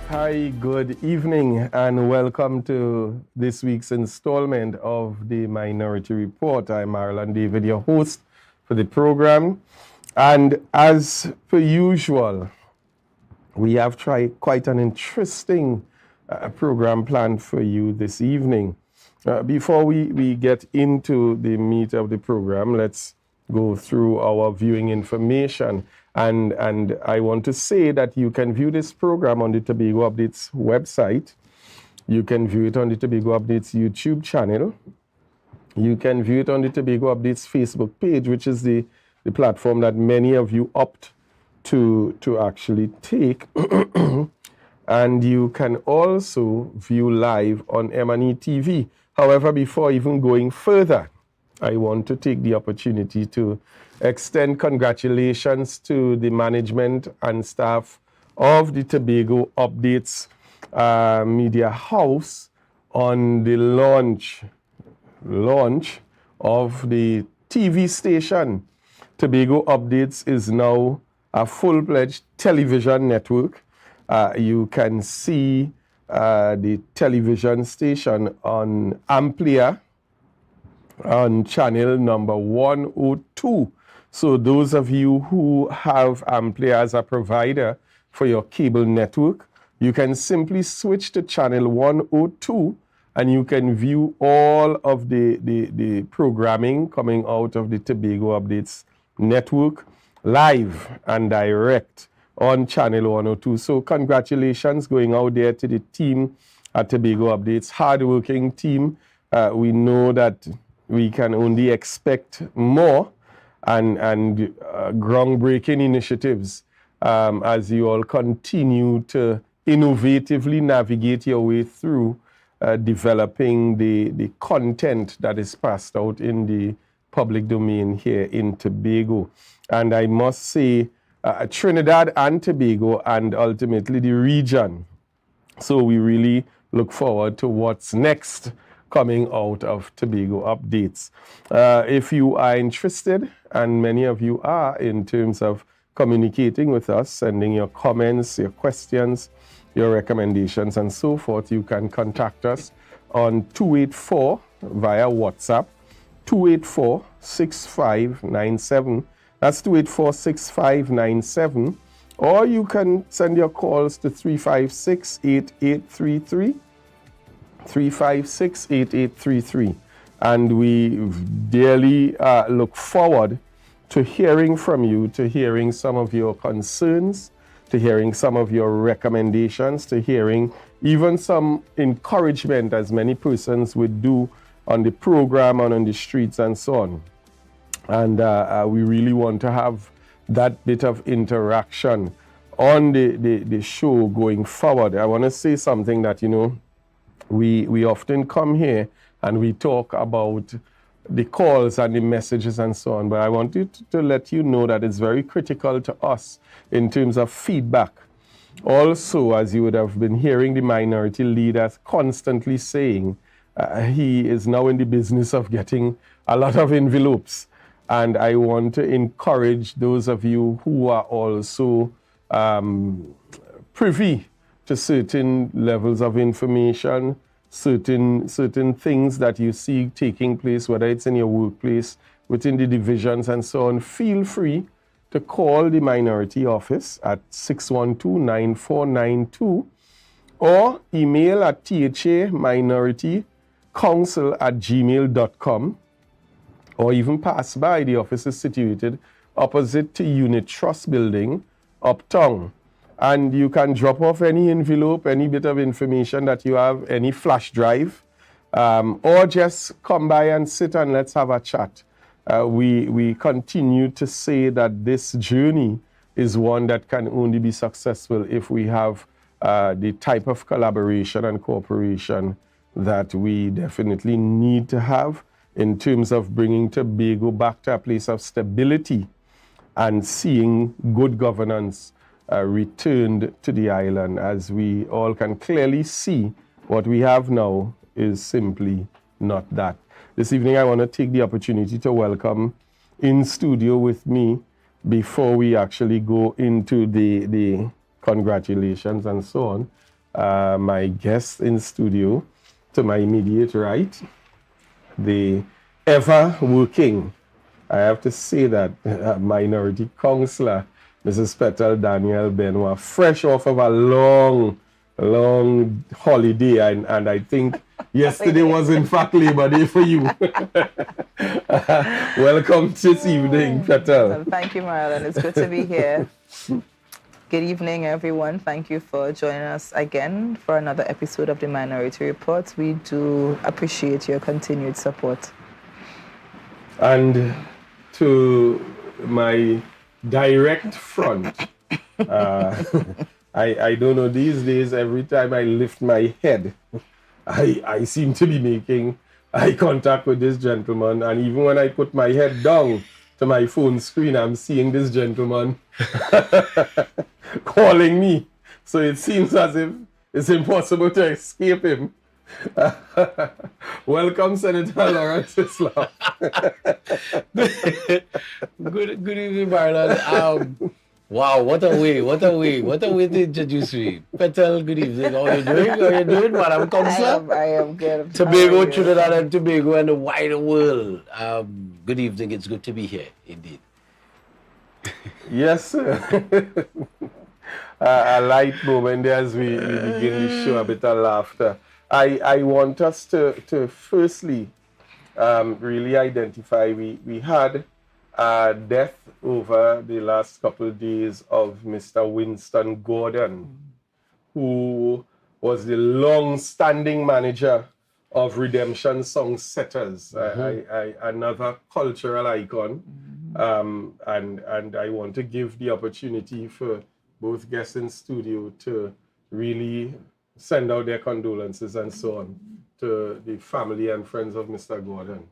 Hi, good evening, and welcome to this week's installment of the Minority Report. I'm Marlon David, your host for the program. And as per usual, we have tried quite an interesting program planned for you this evening. Before we get into the meat of the program, let's go through our viewing information. And I want to say that you can view this program on the Tobago Updates website. You can view it on the Tobago Updates YouTube channel. You can view it on the Tobago Updates Facebook page, which is the platform that many of you opt to actually take. And you can also view live on M&E TV. However, before even going further, I want to take the opportunity to extend congratulations to the management and staff of the Tobago Updates Media House on the launch of the TV station. Tobago Updates is now a full-fledged television network. You can see the television station on Amplia on channel number 102. So those of you who have Amplia as a provider for your cable network, you can simply switch to channel 102 and you can view all of the programming coming out of the Tobago Updates network live and direct on channel 102. So congratulations going out there to the team at Tobago Updates, hardworking team. We know that we can only expect more and groundbreaking initiatives as you all continue to innovatively navigate your way through developing the content that is passed out in the public domain here in Tobago. And I must say, Trinidad and Tobago and ultimately the region. So we really look forward to what's next coming out of Tobago Updates. If you are interested, and many of you are in terms of communicating with us, sending your comments, your questions, your recommendations, and so forth, you can contact us on 284 via WhatsApp, 284-6597. That's 284-6597. Or you can send your calls to 356-8833. 356-8833. And we dearly look forward to hearing from you, to hearing some of your concerns, to hearing some of your recommendations, to hearing even some encouragement, as many persons would do on the program and on the streets and so on. And we really want to have that bit of interaction on the show going forward. I want to say something that, we often come here and we talk about the calls and the messages and so on, but I wanted to let you know that it's very critical to us in terms of feedback. Also, as you would have been hearing the minority leader constantly saying, he is now in the business of getting a lot of envelopes. And I want to encourage those of you who are also privy to certain levels of information, certain things that you see taking place, whether it's in your workplace, within the divisions and so on. Feel free to call the minority office at 612-9492 or email at thaminoritykouncil@gmail.com, or even pass by. The office is situated opposite to Unit Trust Building, Uptown. And you can drop off any envelope, any bit of information that you have, any flash drive, or just come by and sit and let's have a chat. We continue to say that this journey is one that can only be successful if we have the type of collaboration and cooperation that we definitely need to have in terms of bringing Tobago back to a place of stability and seeing good governance returned to the island. As we all can clearly see, what we have now is simply not that. This evening, I want to take the opportunity to welcome in studio with me, before we actually go into the congratulations and so on, my guest in studio, to my immediate right, the ever working, I have to say that, minority councillor, Mrs. Petal Daniel Benoit, fresh off of a long holiday, and I think yesterday was in fact Labor Day for you. Welcome this evening, Petal. Well, thank you, Marlon. It's good to be here. Good evening, everyone. Thank you for joining us again for another episode of the Minority Report. We do appreciate your continued support. And to my direct front, I don't know, these days, every time I lift my head, I seem to be making eye contact with this gentleman. And even when I put my head down to my phone screen, I'm seeing this gentleman calling me. So it seems as if it's impossible to escape him. Welcome, Senator Lawrence Islam. Good evening, Marlon. Wow, what a way to introduce me. Petal, good evening. How are you doing, Madam Councillor? I am good. Tobago, Trinidad and Tobago, and the wider world. Good evening. It's good to be here, indeed. Yes, sir. A light moment as we begin to show a bit of laughter. I want us to firstly really identify, we had a death over the last couple of days of Mr. Winston Gordon, who was the long-standing manager of Redemption Songsetters, another cultural icon. And I want to give the opportunity for both guests in studio to really send out their condolences and so on to the family and friends of Mr. Gordon.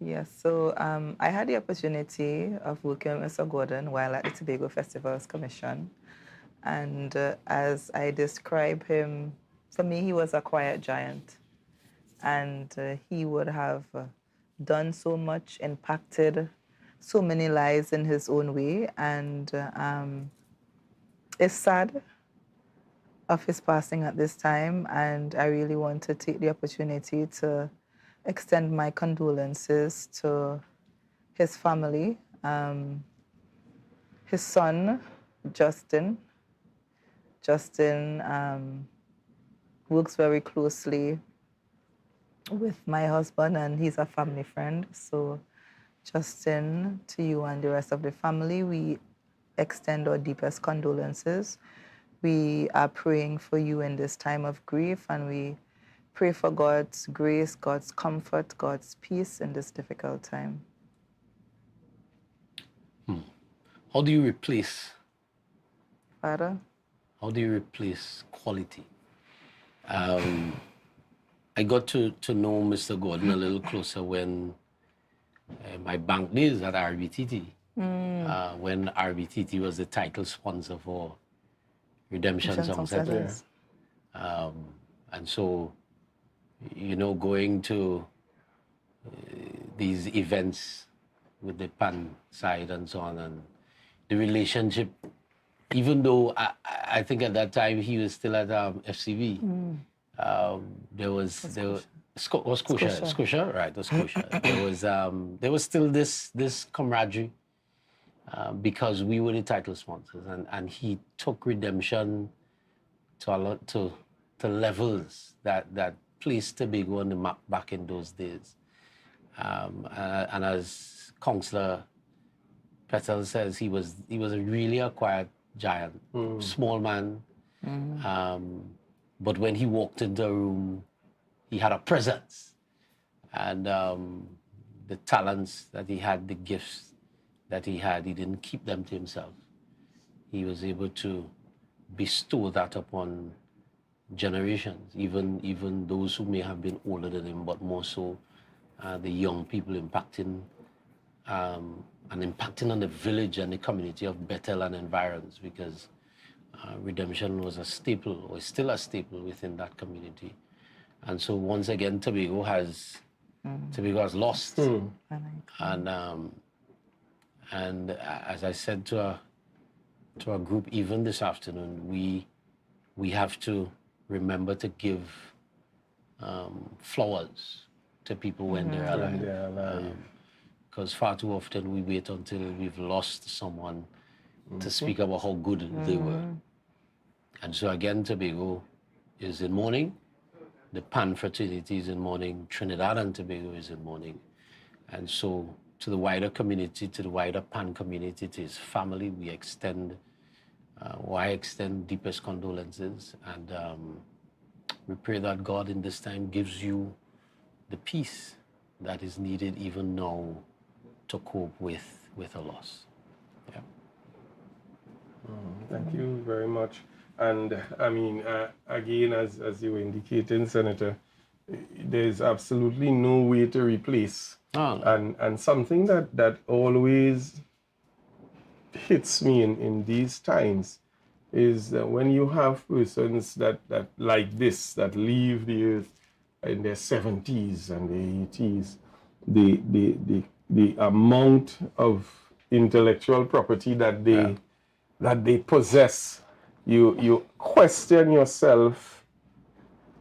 Yes, so I had the opportunity of working with Mr. Gordon while at the Tobago Festivals Commission. And as I describe him, for me, he was a quiet giant. And he would have done so much, impacted so many lives in his own way. And it's sad of his passing at this time. And I really want to take the opportunity to extend my condolences to his family, his son, Justin. Justin works very closely with my husband, and he's a family friend. So, Justin, to you and the rest of the family, we extend our deepest condolences. We are praying for you in this time of grief, and we pray for God's grace, God's comfort, God's peace in this difficult time. How do you replace? Father? How do you replace quality? I got to know Mr. Gordon a little closer when my bank days at RBTT, when RBTT was the title sponsor for Redemption Songsetters. And so, you know, going to these events with the PAN side and so on, and the relationship, even though I think at that time he was still at FCB, there was Scotia, right? The Scotia. There was still this camaraderie because we were the title sponsors, and he took Redemption to levels that placed Tobago on the map back in those days. And as Councillor Petal says, he was really a quiet giant, small man. But when he walked into the room, he had a presence. And the talents that he had, the gifts that he had, he didn't keep them to himself. He was able to bestow that upon generations, even those who may have been older than him, but more so the young people, impacting on the village and the community of Bethel and environs, because Redemption was a staple, or is still a staple within that community. And so once again, Tobago has lost. And as I said to a group even this afternoon, we we have to remember to give flowers to people when they're alive. When they're alive. Because far too often we wait until we've lost someone to speak about how good they were. And so again, Tobago is in mourning. The Pan fraternity is in mourning. Trinidad and Tobago is in mourning. And so to the wider community, to the wider Pan community, to his family, we extend, I extend deepest condolences. And we pray that God in this time gives you the peace that is needed even now to cope with a loss. Yeah. Thank you very much. And I mean, again, as you were indicating, Senator, there's absolutely no way to replace. And something that always hits me in these times is that when you have persons that like this, that leave the earth in their 70s and their 80s, the amount of intellectual property that they possess, you question yourself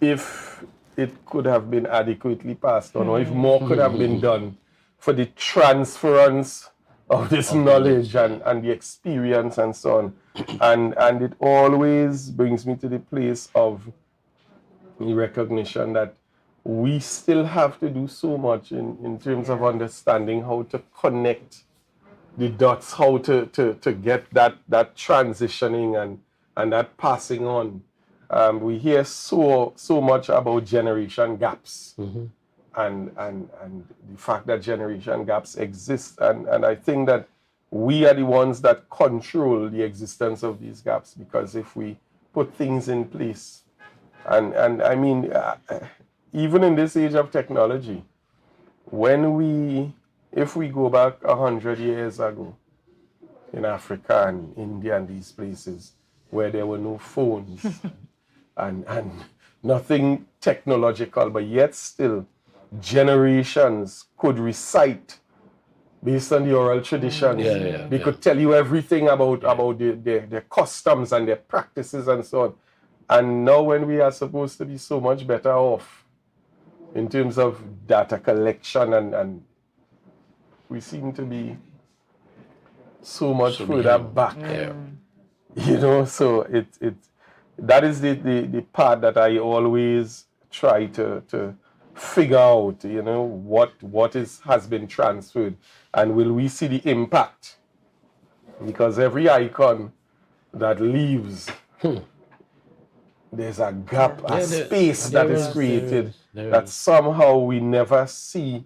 if it could have been adequately passed on, or if more could have been done for the transference of this knowledge and the experience and so on. And it always brings me to the place of the recognition that we still have to do so much in terms of understanding how to connect the dots, how to get that transitioning and that passing on. We hear so much about generation gaps, and the fact that generation gaps exist, and I think that we are the ones that control the existence of these gaps, because if we put things in place, and I mean, even in this age of technology, if we go back 100 years ago in Africa and India and these places where there were no phones and nothing technological, but yet still generations could recite based on the oral traditions. They could tell you everything about their customs and their practices and so on. And now when we are supposed to be so much better off in terms of data collection and we seem to be so much further back. You know, so that is the part that I always try to figure out, you know, what has been transferred, and will we see the impact? Because every icon that leaves, there's a gap, a space that is created that somehow we never see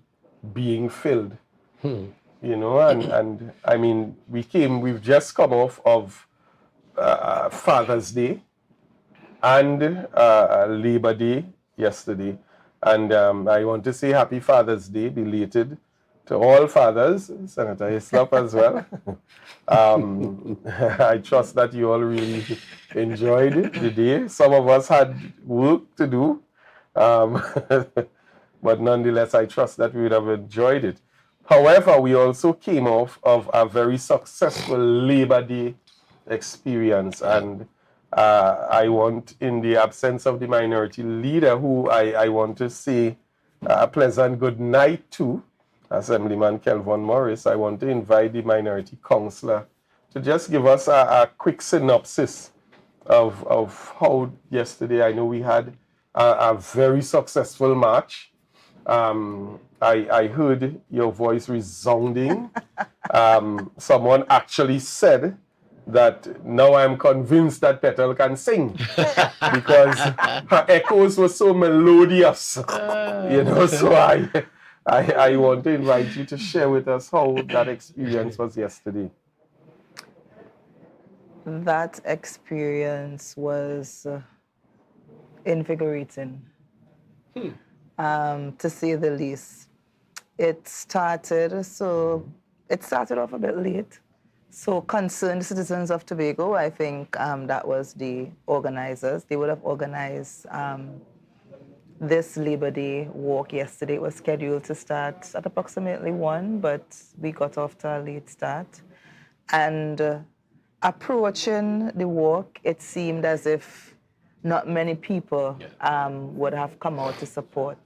being filled. You know, and I mean, we've just come off of Father's Day and Labor Day yesterday, and I want to say Happy Father's Day, belated, to all fathers, Senator Hislop as well. I trust that you all really enjoyed the day. Some of us had work to do, but nonetheless, I trust that we would have enjoyed it. However, we also came off of a very successful Labor Day experience, and I want, in the absence of the minority leader, who I want to say a pleasant good night to, Assemblyman Kelvin Morris, I want to invite the minority councillor to just give us a quick synopsis of how yesterday, I know we had a very successful march. I heard your voice resounding. Someone actually said that now I'm convinced that Petal can sing because her echoes were so melodious. You know, so I want to invite you to share with us how that experience was yesterday. That experience was invigorating, to say the least. It started off a bit late. So concerned citizens of Tobago, I think that was the organizers. They would have organized this Labor Day walk yesterday. It was scheduled to start at approximately 1, but we got off to a late start. And approaching the walk, it seemed as if not many people would have come out to support.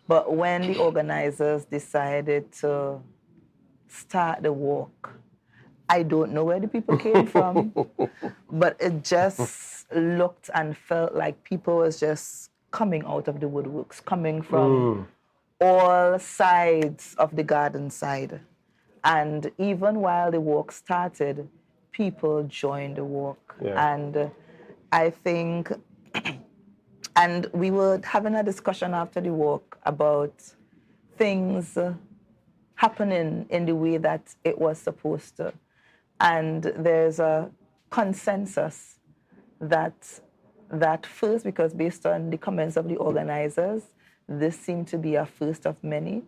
But when the organizers decided to start the walk, I don't know where the people came from, but it just looked and felt like people was just coming out of the woodworks, coming from all sides of the garden side. And even while the walk started, people joined the walk. Yeah. And I think, and we were having a discussion after the walk about things happening in the way that it was supposed to. And there's a consensus that first, because based on the comments of the organizers, this seemed to be a first of many.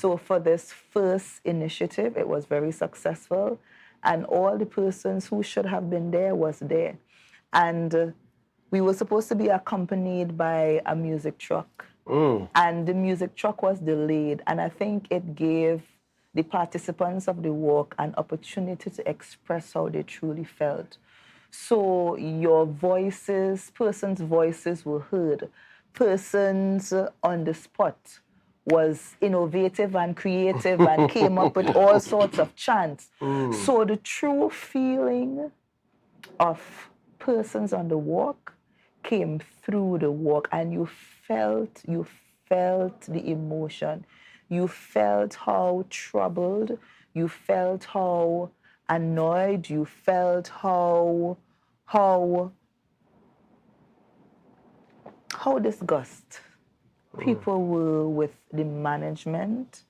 So for this first initiative, it was very successful, and all the persons who should have been there was there. And we were supposed to be accompanied by a music truck, and the music truck was delayed, and I think it gave the participants of the walk an opportunity to express how they truly felt. So your voices, persons' voices were heard. Persons on the spot was innovative and creative and came up with all sorts of chants. So the true feeling of persons on the walk came through the walk, and you felt the emotion. You felt how troubled, you felt how annoyed, you felt how disgusted people were with the management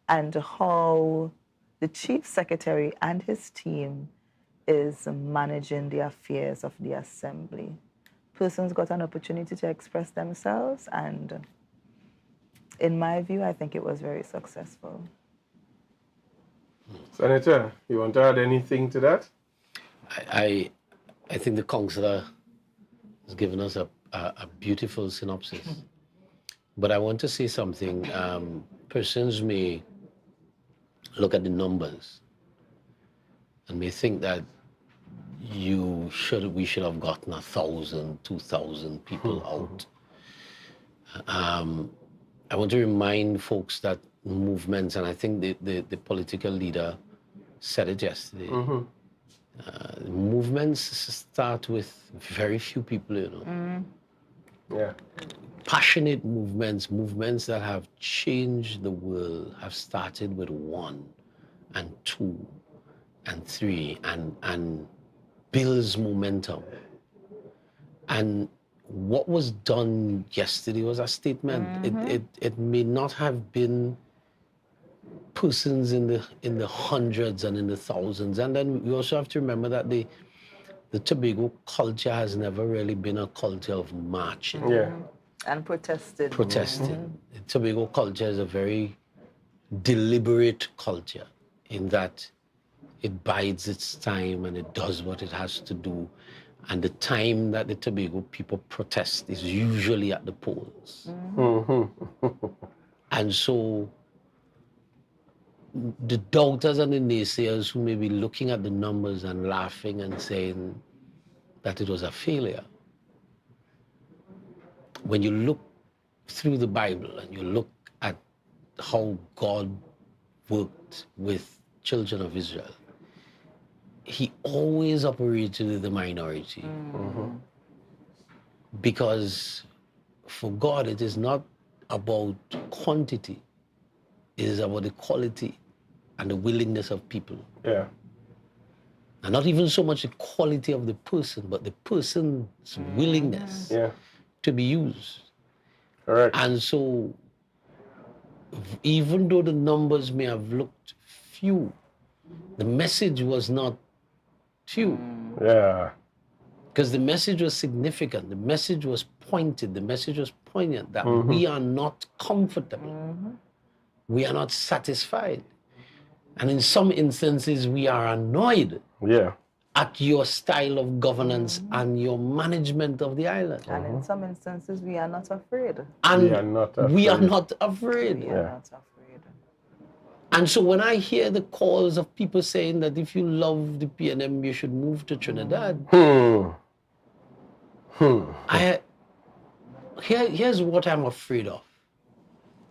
and how the chief secretary and his team is managing the affairs of the assembly. Persons got an opportunity to express themselves, and in my view, I think it was very successful. Senator, you want to add anything to that? I think the councillor has given us a beautiful synopsis. But I want to say something. Persons may look at the numbers and may think that we should have gotten 1,000, 2,000 people out. I want to remind folks that movements, and I think the political leader said it yesterday, movements start with very few people, you know. Yeah. Passionate movements that have changed the world, have started with 1 and 2 and 3 and builds momentum. And what was done yesterday was a statement. It may not have been persons in the hundreds and in the thousands. And then we also have to remember that the Tobago culture has never really been a culture of marching. Yeah. And protesting. The Tobago culture is a very deliberate culture in that it bides its time and it does what it has to do. And the time that the Tobago people protest is usually at the polls. And so the doubters and the naysayers who may be looking at the numbers and laughing and saying that it was a failure, when you look through the Bible and you look at how God worked with children of Israel, he always operated with the minority. Because for God, it is not about quantity. It is about the quality and the willingness of people. Yeah. And not even so much the quality of the person, but the person's willingness to be used. Correct. And so, even though the numbers may have looked few, the message was not few. Yeah. Because the message was significant, the message was pointed, the message was poignant that we are not comfortable, we are not satisfied. And in some instances, we are annoyed at your style of governance and your management of the island. And in some instances, we are not afraid. And we are not afraid. We are not afraid. We are not afraid. And so when I hear the calls of people saying that if you love the PNM, you should move to Trinidad, Here's what I'm afraid of.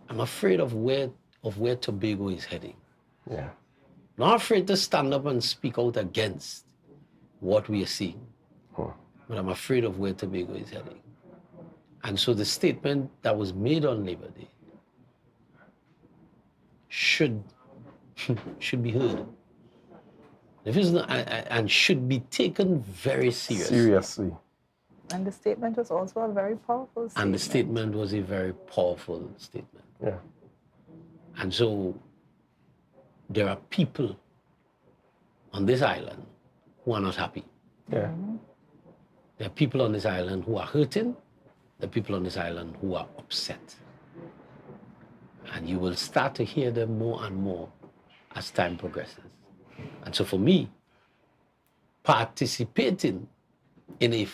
I'm afraid of where Tobago is heading. Yeah. Not afraid to stand up and speak out against what we are seeing, but I'm afraid of where Tobago is heading. And so the statement that was made on Labor Day should be heard. If it's not, and should be taken very seriously. And the statement was also a very powerful statement. And the statement was a very powerful statement. Yeah. And so there are people on this island who are not happy. Yeah. There are people on this island who are hurting. There are people on this island who are upset. And you will start to hear them more and more as time progresses. And so for me, participating in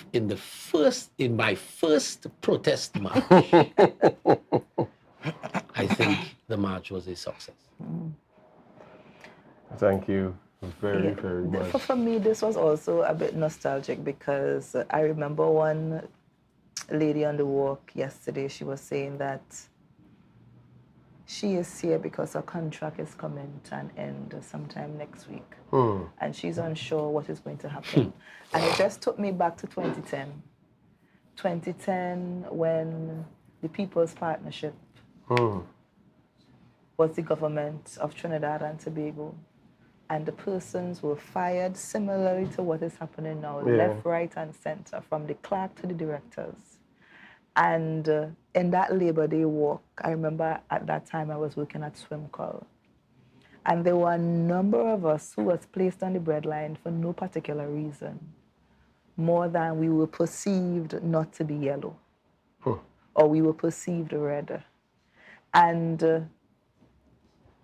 my first protest march, I think the march was a success. Thank you very much. For me, this was also a bit nostalgic because I remember one lady on the walk yesterday, she was saying that she is here because her contract is coming to an end sometime next week. And she's unsure what is going to happen. And it just took me back to 2010. 2010, when the People's Partnership was the government of Trinidad and Tobago. And the persons were fired similarly to what is happening now, left, right, and center, from the clerk to the directors. And in that Labor Day walk, I remember at that time I was working at Swim Call. And there were a number of us who was placed on the breadline for no particular reason, more than we were perceived not to be yellow, or we were perceived red. And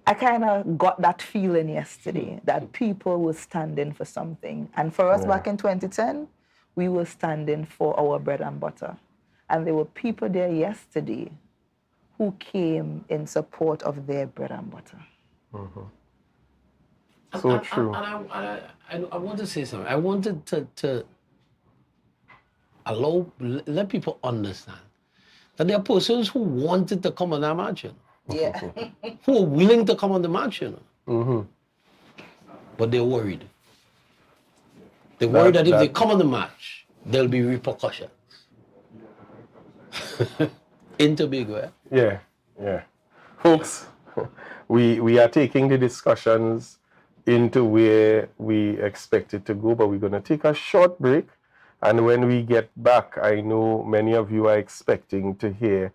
I kind of got that feeling yesterday that people were standing for something. And for us back in 2010, we were standing for our bread and butter. And there were people there yesterday who came in support of their bread and butter. So true. And I want to say something. I wanted to let people understand that there are persons who wanted to come on that march, Yeah. who are willing to come on the march, but they're worried. They're worried that if they come on the march, there'll be repercussions. In Tobago, Yeah. Folks, we are taking the discussions into where we expect it to go, but we're going to take a short break. And when we get back, I know many of you are expecting to hear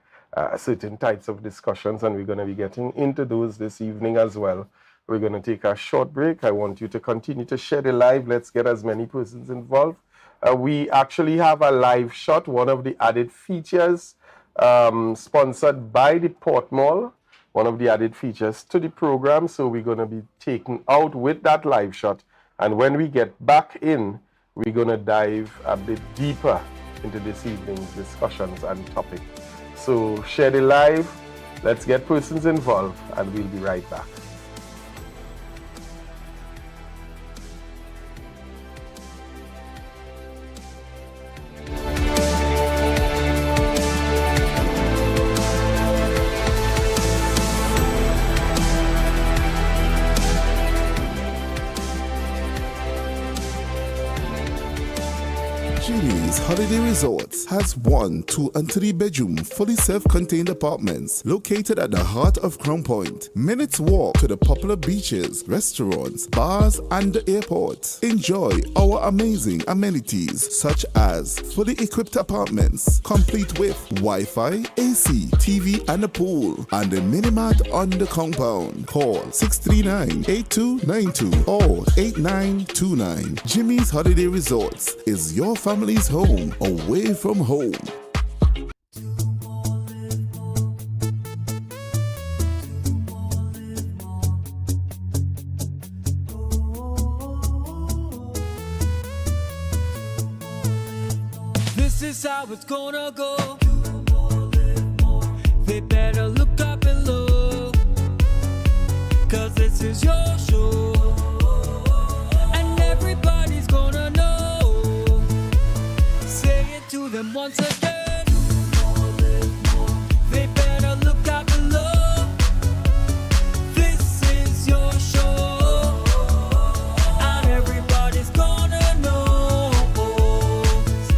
certain types of discussions, and we're going to be getting into those this evening as well. We're going to take a short break. I want you to continue to share the live. Let's get as many persons involved. We actually have a live shot, one of the added features sponsored by the Port Mall, one of the added features to the program. So we're going to be taken out with that live shot. And when we get back in, we're going to dive a bit deeper into this evening's discussions and topic. So share the live, let's get persons involved, and we'll be right back. Jimmy's Holiday Resorts has 1, 2, and 3 bedroom, fully self-contained apartments located at the heart of Crown Point. Minutes walk to the popular beaches, restaurants, bars, and the airport. Enjoy our amazing amenities such as fully equipped apartments, complete with Wi-Fi, AC, TV, and a pool, and a mini-mart on the compound. Call 639-8292 or 8929. Jimmy's Holiday Resorts is your family's home away from home. This is how it's gonna go. They better look up and look, 'cause this is your show. And everybody's gonna know. Say it to them once again. They better look out below. This is your show, and everybody's gonna know.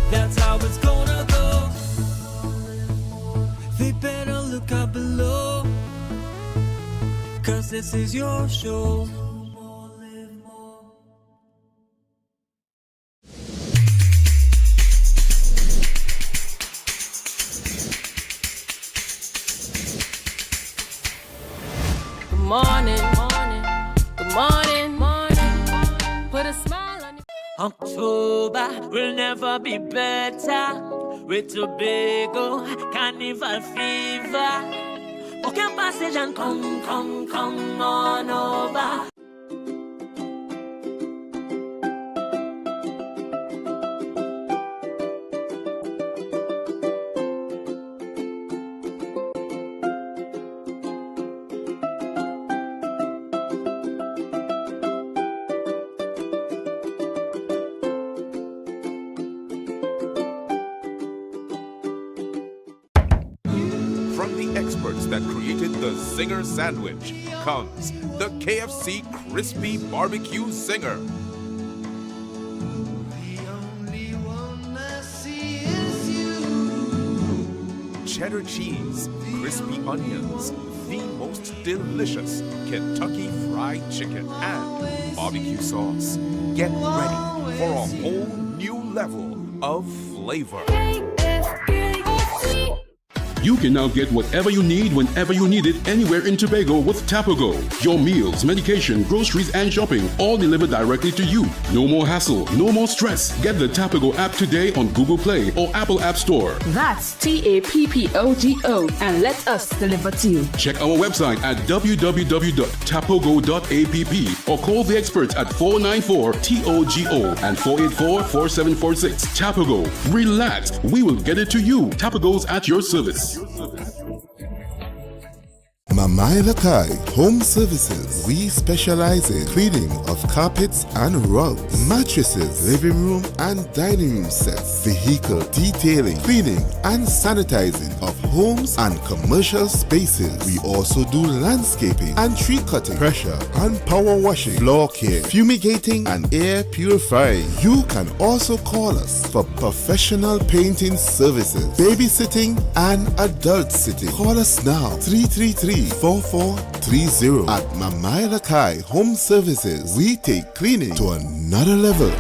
That's how it's gonna go. They better look out below, 'cause this is your show. Morning, morning, good morning, morning. Put a smile on your October will never be better with Tobago Carnival fever. Book your passage and come on over. From the experts that created the Zinger sandwich comes the KFC Crispy Barbecue Zinger. Cheddar cheese, crispy onions, the most delicious Kentucky Fried Chicken, and barbecue sauce. Get ready for a whole new level of flavor. You can now get whatever you need whenever you need it anywhere in Tobago with Tapago. Your meals, medication, groceries, and shopping all delivered directly to you. No more hassle, no more stress. Get the Tapago app today on Google Play or Apple App Store. That's TAPPOGO, and let us deliver to you. Check our website at www.tapogo.app or call the experts at 494-TOGO and 484-4746. Tapago. Relax. We will get it to you. Tapago's at your service. Mamai Lakai Home Services. We specialize in cleaning of carpets and rugs, mattresses, living room and dining room sets, vehicle detailing, cleaning and sanitizing of homes and commercial spaces. We also do landscaping and tree cutting, pressure and power washing, floor care, fumigating and air purifying. You can also call us for professional painting services, babysitting and adult sitting. Call us now 333-4430 at Mamai Lakai Home Services. We take cleaning to another level.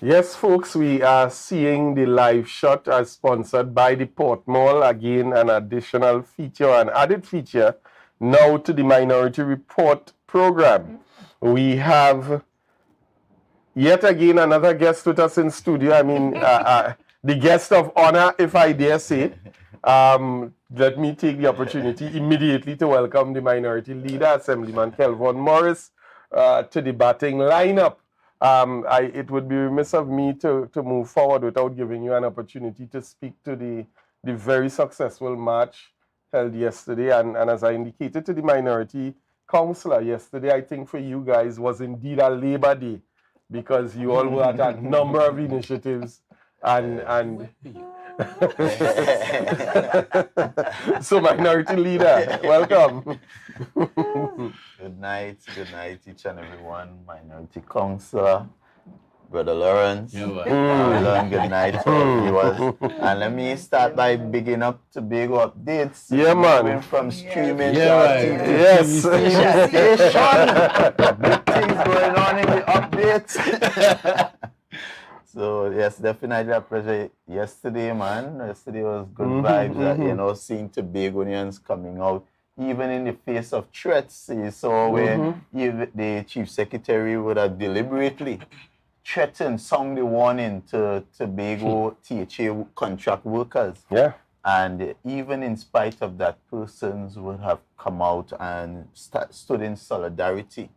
Yes, folks, we are seeing the live shot as sponsored by the Port Mall. Again, an additional feature, an added feature now to the Minority Report program. We have yet again another guest with us in studio. I mean, the guest of honor, if I dare say. Let me take the opportunity immediately to welcome the Minority Leader, Assemblyman Kelvon Morris, to the batting lineup. It would be remiss of me to move forward without giving you an opportunity to speak to the very successful match held yesterday. And as I indicated to the Minority Councillor yesterday, I think for you guys was indeed a Labor Day, because you all were at a number of initiatives and so Minority Leader, welcome. Good night, each and everyone. Minority Councillor, Brother Lawrence. Good night to our viewers. And let me start by bigging up Tobago Updates. Yeah, man. Moving from streaming to TV yes. Station. Big things going on in the updates. So yes, definitely a pleasure yesterday, man. Yesterday was good vibes. You know, seeing Tobagonians coming out, even in the face of threats. You saw where even the chief secretary would have deliberately threatened, sung the warning to Tobago THA contract workers. Yeah. And even in spite of that, persons would have come out and stood in solidarity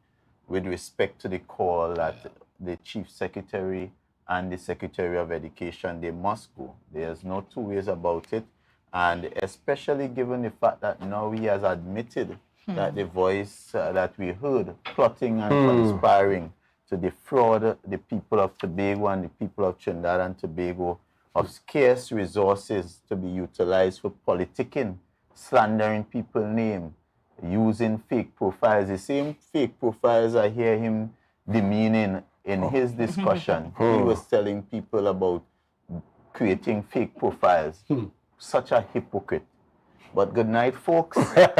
with respect to the call that the chief secretary and the Secretary of Education, they must go. There's no two ways about it. And especially given the fact that now he has admitted that the voice that we heard, plotting and conspiring to defraud the people of Tobago and the people of Trinidad and Tobago of scarce resources to be utilized for politicking, slandering people's name, using fake profiles. The same fake profiles I hear him demeaning in his discussion. He was telling people about creating fake profiles. Such a hypocrite. But good night, folks. Thank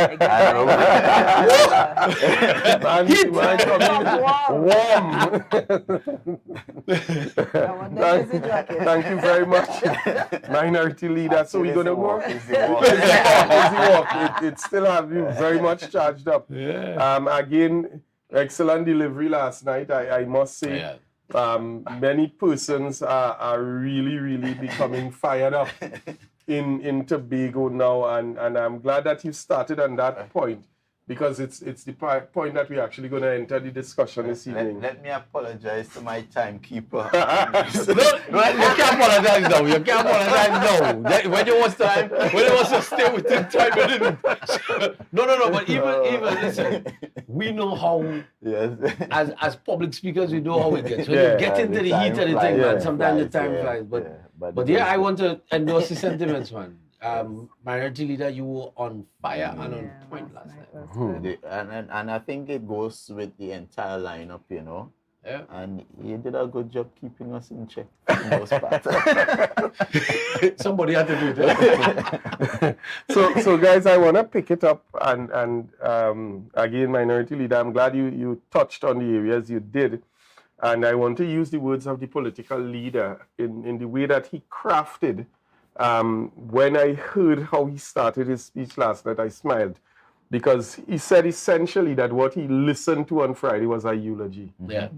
you very much, Minority Leader. So we're gonna walk. Easy walk. It still have you very much charged up. Again, excellent delivery last night. I must say. Many persons are really becoming fired up in Tobago now, and I'm glad that you started on that point, because it's the point that we're actually going to enter the discussion this evening. Let me apologize to my timekeeper. You can't apologize now. You can't apologize now. When you was to stay within time, you didn't. No. But even listen, we know how. Yes. As public speakers, we know how it gets. When you get into the heat of the thing, man, sometimes the time flies. But I want to endorse the sentiments, man. Minority Leader, you were on fire and on point last night. And I think it goes with the entire lineup, you know. Yeah. And you did a good job keeping us in check for the most part. Somebody had to do that. So guys, I want to pick it up and again, Minority Leader, I'm glad you touched on the areas you did. And I want to use the words of the political leader in the way that he crafted. When I heard how he started his speech last night, I smiled, because he said essentially that what he listened to on Friday was a eulogy. Yeah.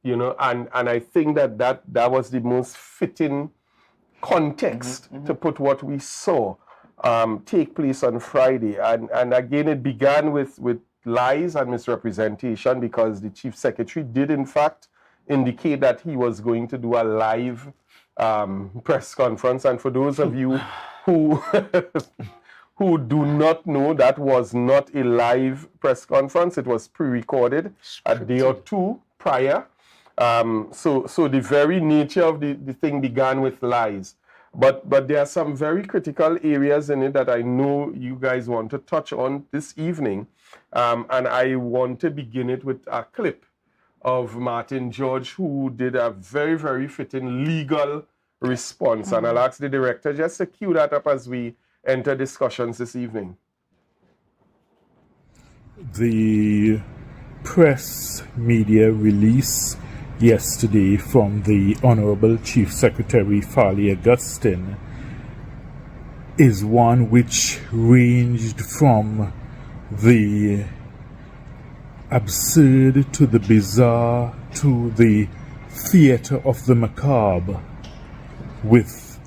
You know, and I think that was the most fitting context to put what we saw take place on Friday. And again, it began with lies and misrepresentation, because the chief secretary did in fact indicate that he was going to do a live press conference. And for those of you who who do not know, that was not a live press conference. It was pre-recorded a day or two prior. So the very nature of the thing began with lies. But there are some very critical areas in it that I know you guys want to touch on this evening. And I want to begin it with a clip of Martin George, who did a very, very fitting legal response. And I'll ask the director just to cue that up as we enter discussions this evening. The press media release yesterday from the Honorable Chief Secretary Farley Augustine is one which ranged from the absurd to the bizarre to the theatre of the macabre, with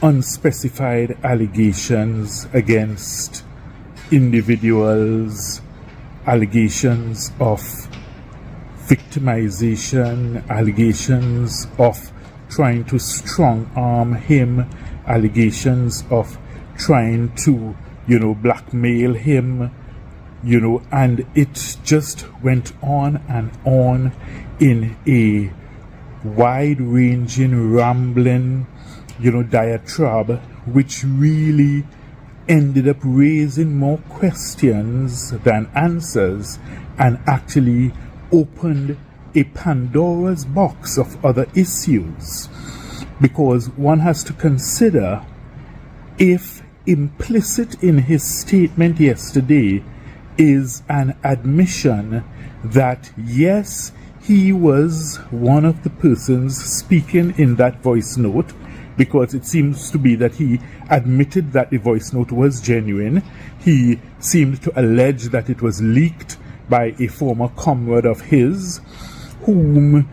unspecified allegations against individuals, allegations of victimization, allegations of trying to strong-arm him, allegations of trying to, blackmail him, and it just went on and on in a wide-ranging, rambling, diatribe, which really ended up raising more questions than answers, and actually opened a Pandora's box of other issues, because one has to consider if implicit in his statement yesterday is an admission that yes, he was one of the persons speaking in that voice note, because it seems to be that he admitted that the voice note was genuine. He seemed to allege that it was leaked by a former comrade of his, whom,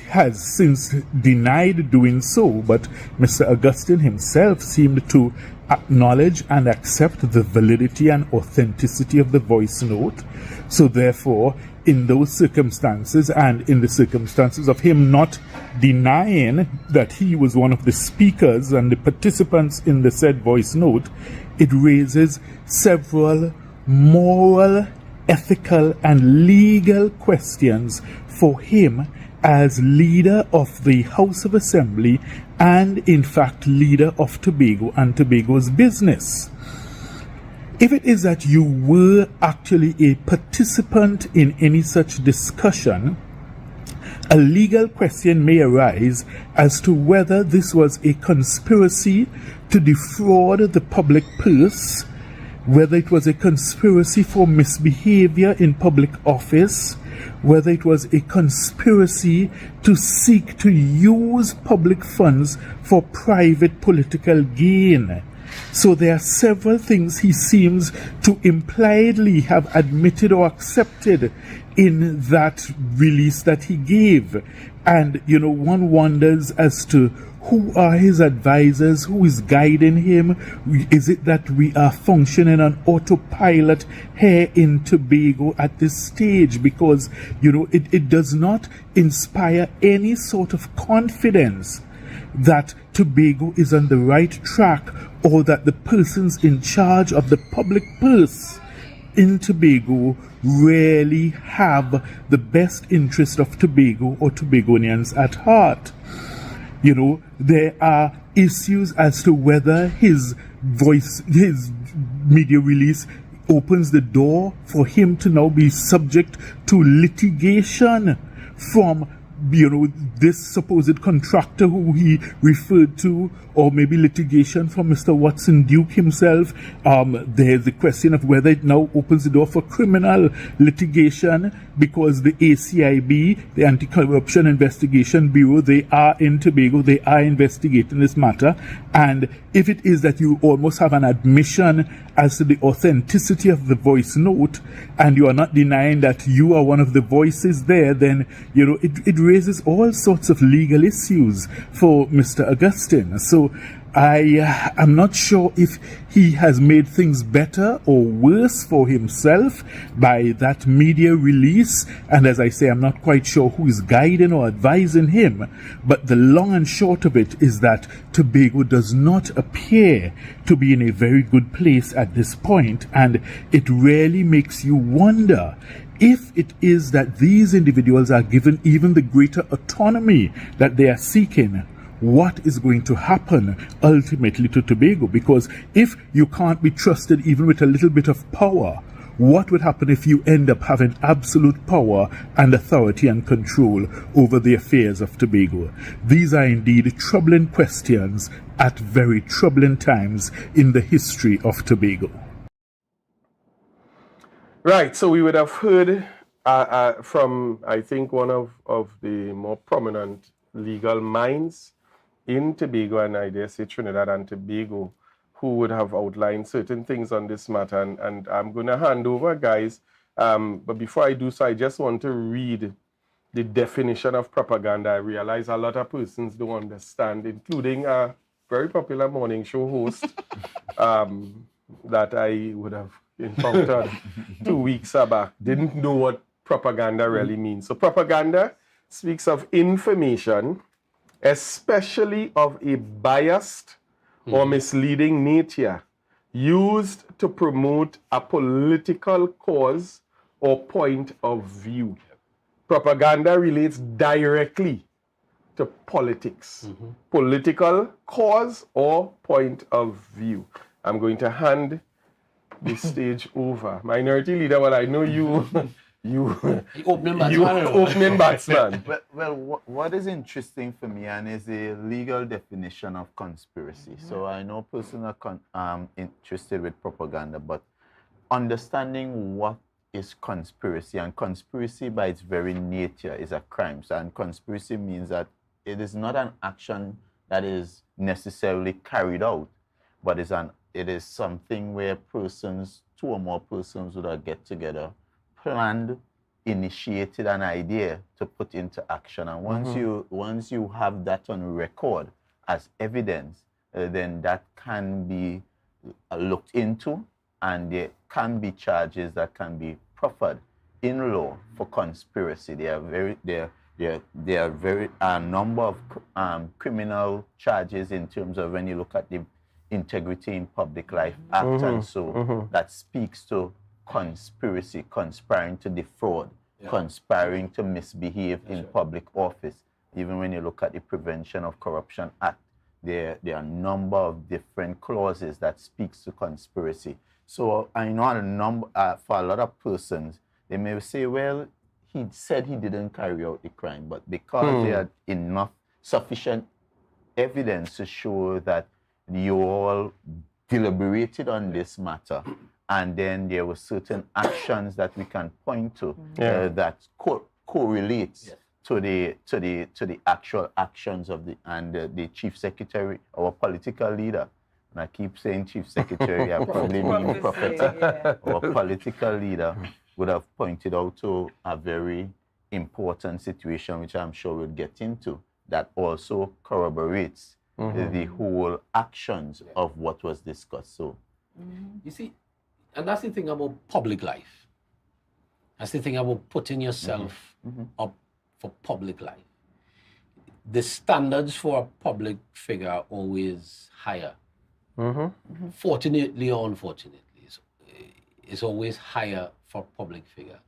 has since denied doing so. But Mr. Augustine himself seemed to acknowledge and accept the validity and authenticity of the voice note. So therefore, in those circumstances, and in the circumstances of him not denying that he was one of the speakers and the participants in the said voice note, it raises several moral, ethical, and legal questions for him as leader of the House of Assembly and, in fact, leader of Tobago and Tobago's business. If it is that you were actually a participant in any such discussion, a legal question may arise as to whether this was a conspiracy to defraud the public purse, whether it was a conspiracy for misbehavior in public office, whether it was a conspiracy to seek to use public funds for private political gain. So there are several things he seems to impliedly have admitted or accepted in that release that he gave. And, one wonders as to who are his advisors, who is guiding him. Is it that we are functioning on autopilot here in Tobago at this stage? Because, it does not inspire any sort of confidence that Tobago is on the right track, or that the persons in charge of the public purse in Tobago really have the best interest of Tobago or Tobagonians at heart. There are issues as to whether his media release opens the door for him to now be subject to litigation from this supposed contractor who he referred to, or maybe litigation from Mr. Watson Duke himself. There's the question of whether it now opens the door for criminal litigation, because the ACIB, the Anti-Corruption Investigation Bureau, they are in Tobago, they are investigating this matter. And if it is that you almost have an admission as to the authenticity of the voice note, and you are not denying that you are one of the voices there, then, it raises all sorts of legal issues for Mr. Augustine. So I am not sure if he has made things better or worse for himself by that media release. And as I say, I'm not quite sure who is guiding or advising him. But the long and short of it is that Tobago does not appear to be in a very good place at this point. And it really makes you wonder if it is that these individuals are given even the greater autonomy that they are seeking, what is going to happen ultimately to Tobago? Because if you can't be trusted even with a little bit of power, what would happen if you end up having absolute power and authority and control over the affairs of Tobago? These are indeed troubling questions at very troubling times in the history of Tobago. Right, so we would have heard from, I think, one of the more prominent legal minds in Tobago, and I dare say Trinidad and Tobago, who would have outlined certain things on this matter. And I'm going to hand over, guys. But before I do so, I just want to read the definition of propaganda. I realize a lot of persons don't understand, including a very popular morning show host that I would have encountered 2 weeks back. Didn't know what propaganda really means. So propaganda speaks of information, especially of a biased or misleading nature, used to promote a political cause or point of view. Propaganda relates directly to politics, political cause or point of view. I'm going to hand the stage over. Minority Leader, well, I know you opening batsman. Well, what is interesting for me and is a legal definition of conspiracy. So I know persons are interested with propaganda, but understanding what is conspiracy, and conspiracy by its very nature is a crime. So, and conspiracy means that it is not an action that is necessarily carried out, but it is something where persons, 2 or more persons would get together, planned, initiated an idea to put into action. And once you have that on record as evidence, then that can be looked into, and there can be charges that can be proffered in law for conspiracy. There are a number of criminal charges in terms of when you look at the Integrity in Public Life Act and so that speaks to conspiracy, conspiring to defraud, conspiring to misbehave in public office. Even when you look at the Prevention of Corruption Act, there are a number of different clauses that speaks to conspiracy. So I know for a lot of persons, they may say, well, he said he didn't carry out the crime, but because they had sufficient evidence to show that you all deliberated on this matter, and then there were certain actions that we can point to that correlates to the actual actions of the chief secretary, our political leader. And I keep saying chief secretary, I probably mean prophet. Our political leader would have pointed out to a very important situation, which I'm sure we'll get into, that also corroborates the whole actions of what was discussed. So, you see, and that's the thing about public life. That's the thing about putting yourself up for public life. The standards for a public figure are always higher. Fortunately or unfortunately, it's always higher for a public figure.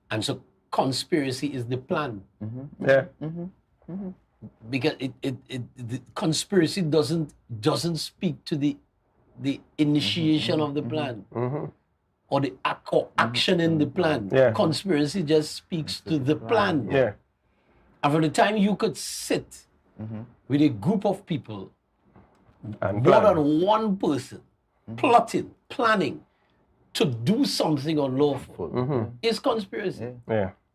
And so conspiracy is the plan. Because the conspiracy doesn't speak to the initiation of the plan or the action in the plan. Conspiracy just speaks to the plan. And from the time you could sit with a group of people, and more than one person, plotting, planning to do something unlawful, is conspiracy.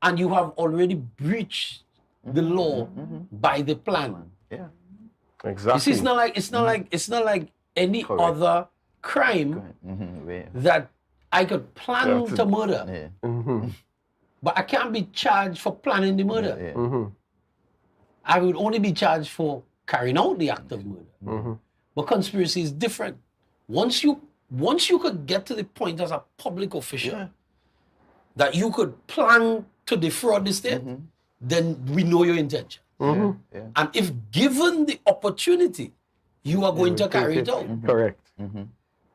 And you have already breached the law by the plan. Exactly. You see, it's not like any other crime that I could plan to murder, but I can't be charged for planning the murder. I would only be charged for carrying out the act of murder. But conspiracy is different. Once you could get to the point as a public official that you could plan to defraud the state, then we know your intention. And if given the opportunity, you are going to carry it out. Correct.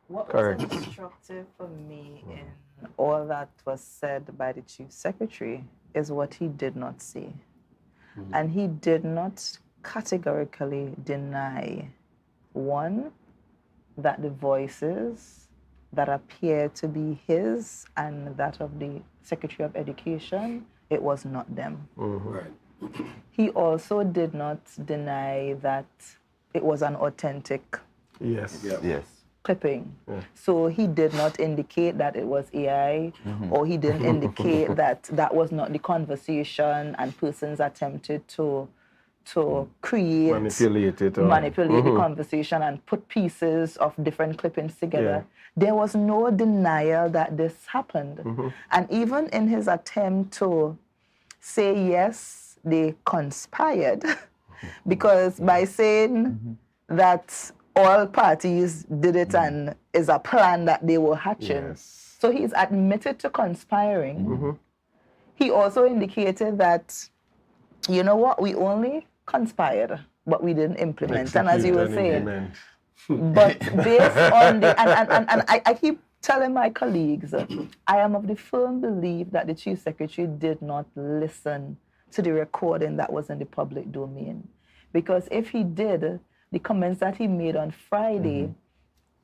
What was instructive for me in all that was said by the Chief Secretary is what he did not say. And he did not categorically deny, one, that the voices that appear to be his and that of the Secretary of Education, it was not them. He also did not deny that it was an authentic clipping. So he did not indicate that it was AI, or he didn't indicate that that was not the conversation and persons attempted to create, manipulate the conversation and put pieces of different clippings together. There was no denial that this happened. And even in his attempt to say, yes, they conspired, because by saying that all parties did it and is a plan that they were hatching. So he's admitted to conspiring. He also indicated that, you know what, we only conspired, but we didn't implement. And as you were saying, but based on the, and I keep telling my colleagues, I am of the firm belief that the Chief Secretary did not listen to the recording that was in the public domain. Because if he did, the comments that he made on Friday,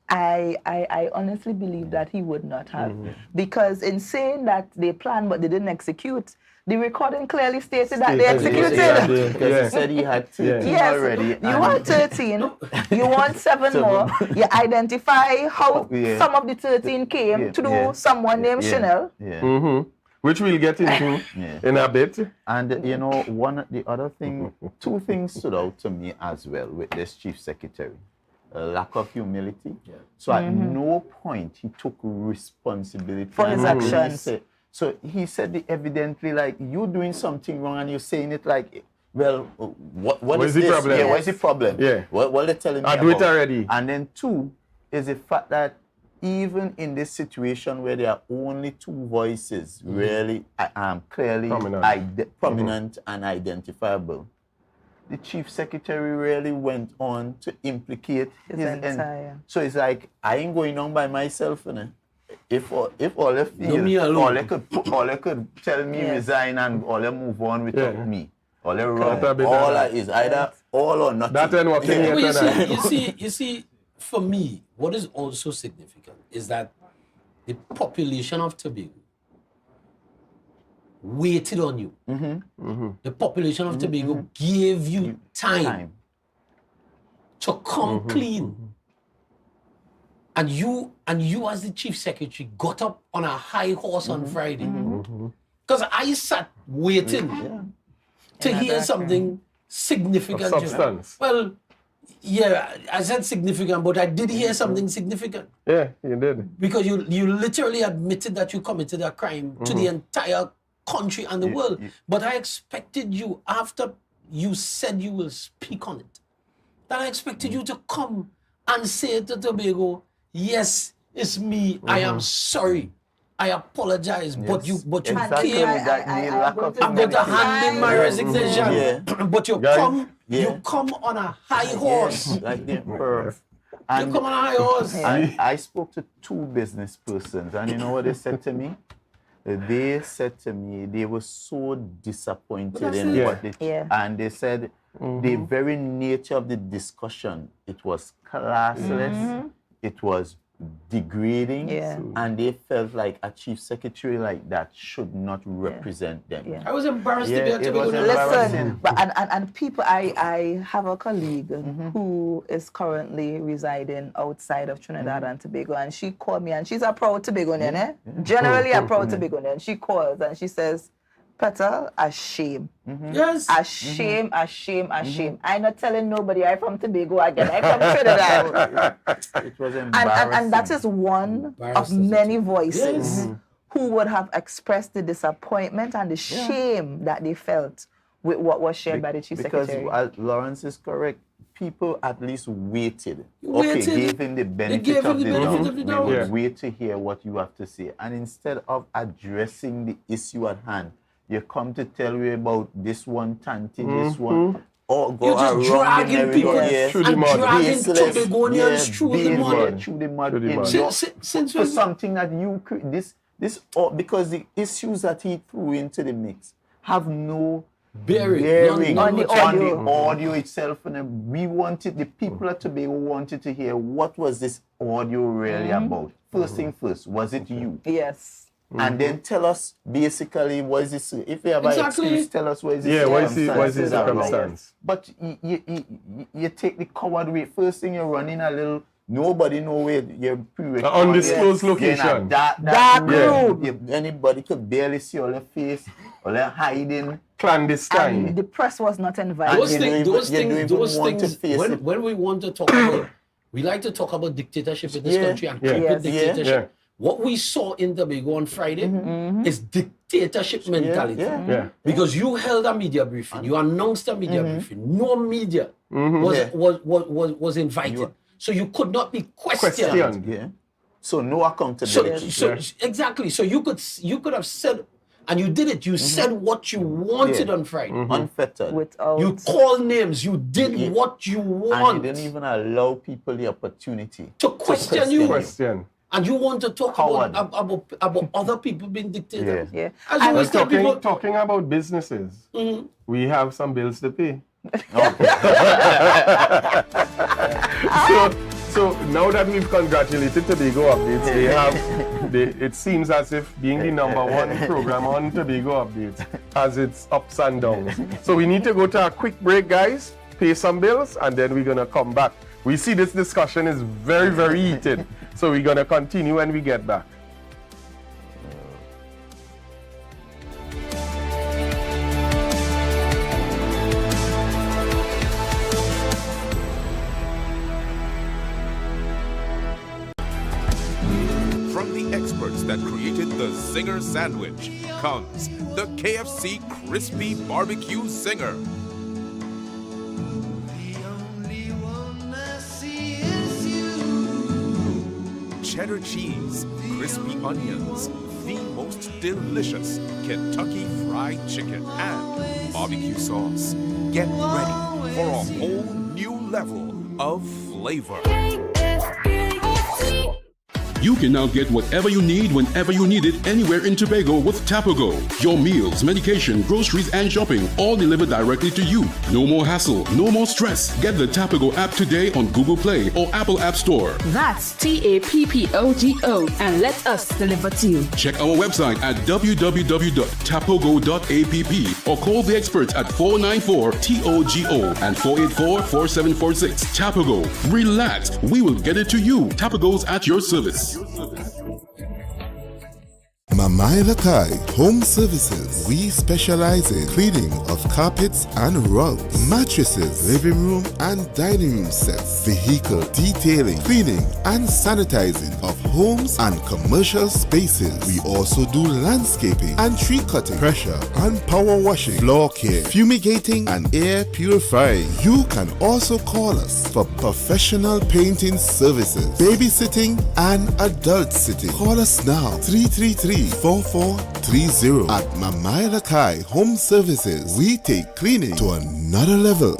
I honestly believe that he would not have. Because in saying that they planned but they didn't execute, the recording clearly stated that they Stated, executed. yeah. Because he said he had 13 Yes, already. you want 13, you want 7 more. You identify how Yeah. some of the 13 came Yeah, to yeah. someone named Yeah. Chanel. Yeah. Which we'll get into Yeah. in a bit. And the other thing, two things stood out to me as well with this chief secretary. A lack of humility. So at no point he took responsibility For his And actions. he said evidently like you doing something wrong and you're saying it like, well, what is the this? problem? Yeah, what's the problem? Yeah. What they telling me I do it about? already. And then two is the fact that even in this situation where there are only 2 voices really clearly prominent and identifiable, the chief secretary really went on to implicate his entire. So it's like, I ain't going on by myself, you know. If all they feel, me alone. all they could tell me Yes. resign and all they move on without me. All they run, That a bit all of that is either all or nothing. That ain't working yet. Well, you see, for me, what is also significant is that the population of Tobago waited on you. The population of Tobago gave you time to come clean. And you as the chief secretary got up on a high horse on Friday. Because I sat waiting to hear something significant. Of substance. Well, yeah, I said significant, but I did hear something significant. Yeah, you did. Because you literally admitted that you committed a crime to the entire country and the world. But I expected you, after you said you will speak on it, that I expected you to come and say to Tobago, yes, it's me, I am sorry. I apologize, but you Exactly. came. I'm going to hand in my resignation. But you come on a high horse. Like the emperor. You come on a high horse. I spoke to 2 business persons, and you know what they said to me? They said to me they were so disappointed in what they and they said the very nature of the discussion, it was classless, it was degrading, and they felt like a chief secretary like that should not represent them. I was embarrassed to be a Tobago. Listen, but and people, I have a colleague who is currently residing outside of Trinidad and Tobago, and she called me, and she's a proud Tobagonian, generally a proud Tobagonian. She calls and she says, Petal, a shame. Yes. A shame, a shame, a shame. I'm not telling nobody I'm from Tobago again. I'm from Trinidad. It was embarrassing. And that is one of many voices who would have expressed the disappointment and the shame that they felt with what was shared by the chief secretary. Because Lawrence is correct. People at least waited. Waited. Gave him the benefit of the doubt. We wait to hear what you have to say. And instead of addressing the issue at hand, you come to tell me about this one tanty, this one. Or go you're just dragging people through and dragging Tobagonians through the mud. For something that you could, because the issues that he threw into the mix have no bearing on the audio itself. And we wanted, the people at Tobago wanted to hear what was this audio really about. First thing first, was it you? Yes. And then tell us basically what is this. If you have an excuse, tell us what is this. Yeah, what is the circumstance? But you take the coward way. First thing you're running a little. Nobody know where your pre-recorded. Undisclosed location. Dark room. Anybody could barely see all their face, all their hiding. Clandestine. And the press was not invited. Those things. When we want to talk about, we like to talk about dictatorship in this country and corporate dictatorship. What we saw in Tobago on Friday is dictatorship mentality. Because you held a media briefing, you announced a media briefing. No media was invited. So you could not be questioned. So no accountability. Exactly. So you could have said, and you did it. You said what you wanted on Friday. Unfettered. You called names. You did what you want. And you didn't even allow people the opportunity to question you. And you want to talk about other people being dictators. As talking about businesses, we have some bills to pay. So now that we've congratulated Tobago Updates, it seems as if being the #1 program on Tobago Updates has its ups and downs. So we need to go to a quick break, guys, pay some bills, and then we're going to come back. We see this discussion is very, very heated, so we're going to continue when we get back. From the experts that created the Zinger sandwich comes the KFC Crispy Barbecue Zinger. Cheddar cheese, crispy onions, the most delicious Kentucky Fried Chicken, and barbecue sauce. Get ready for a whole new level of flavor. You can now get whatever you need whenever you need it anywhere in Tobago with Tapago. Your meals, medication, groceries, and shopping all delivered directly to you. No more hassle, no more stress. Get the Tapago app today on Google Play or Apple App Store. That's TAPPOGO, and let us deliver to you. Check our website at www.tapogo.app or call the experts at 494-TOGO and 484-4746. Tapago. Relax. We will get it to you. Tapago's at your service. Mamai Lakai Home Services. We specialize in cleaning of carpets and rugs, mattresses, living room and dining room sets, vehicle detailing, cleaning and sanitizing of homes and commercial spaces. We also do landscaping and tree cutting, pressure and power washing, floor care, fumigating and air purifying. You can also call us for professional painting services, babysitting and adult sitting. Call us now 333-4430 at Mamai Lakai Home Services. We take cleaning to another level.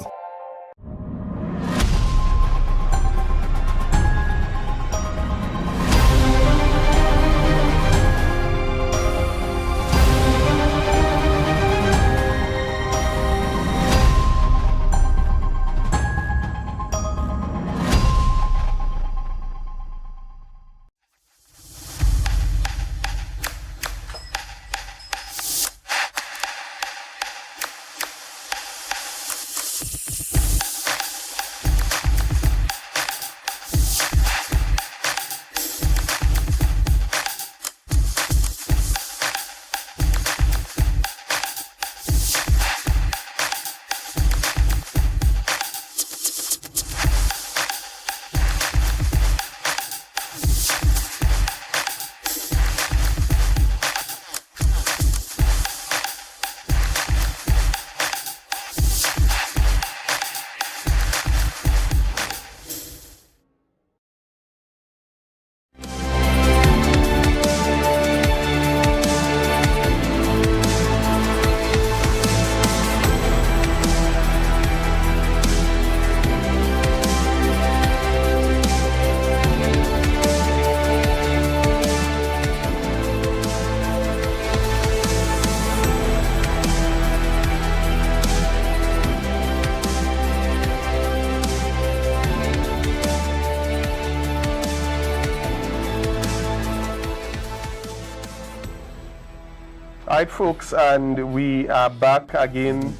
Alright, folks, and we are back again,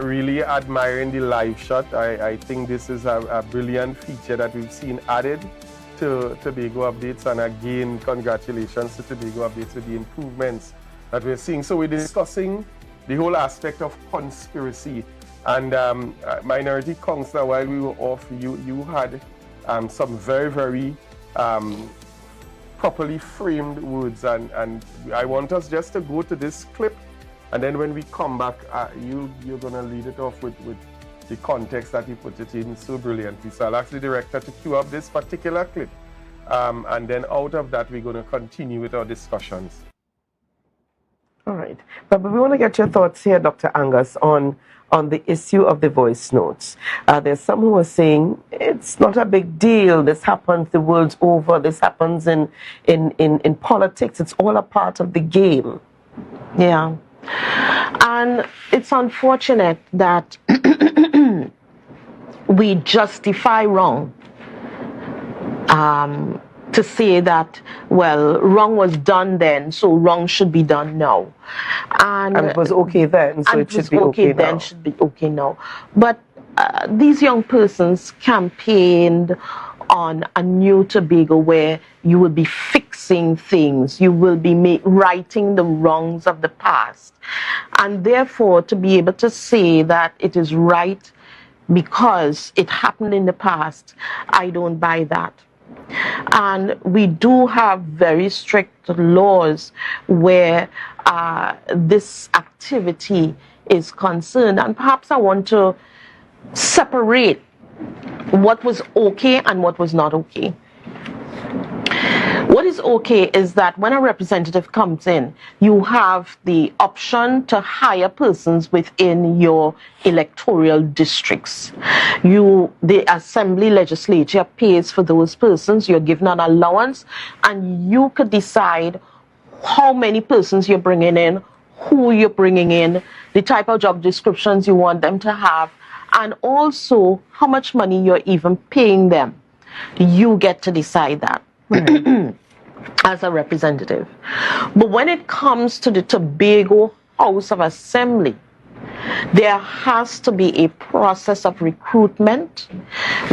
really admiring the live shot. I think this is a brilliant feature that we've seen added to Tobago Updates, and again, congratulations to Tobago Updates with the improvements that we're seeing. So we're discussing the whole aspect of conspiracy, and Minority Counselor, while we were off, you had some very, very properly framed words, and I want us just to go to this clip, and then when we come back, you're going to lead it off with the context that you put it in so brilliantly. So I'll ask the director to cue up this particular clip, and then out of that, we're going to continue with our discussions. All right, but we want to get your thoughts here, Dr. Angus, on the issue of the voice notes. There's some who are saying it's not a big deal. This happens the world over. This happens in politics. It's all a part of the game. Yeah, and it's unfortunate that we justify wrong to say that, well, wrong was done then, so wrong should be done now. And it was okay then, so it should be okay then, now. should be okay now. But these young persons campaigned on a new Tobago where you will be fixing things, you will be righting the wrongs of the past. And therefore, to be able to say that it is right because it happened in the past, I don't buy that. And we do have very strict laws where this activity is concerned. And perhaps I want to separate what was okay and what was not okay. What is okay is that when a representative comes in, you have the option to hire persons within your electoral districts. The assembly legislature pays for those persons, you're given an allowance, and you could decide how many persons you're bringing in, who you're bringing in, the type of job descriptions you want them to have, and also how much money you're even paying them. You get to decide that. As a representative. But when it comes to the Tobago House of Assembly, there has to be a process of recruitment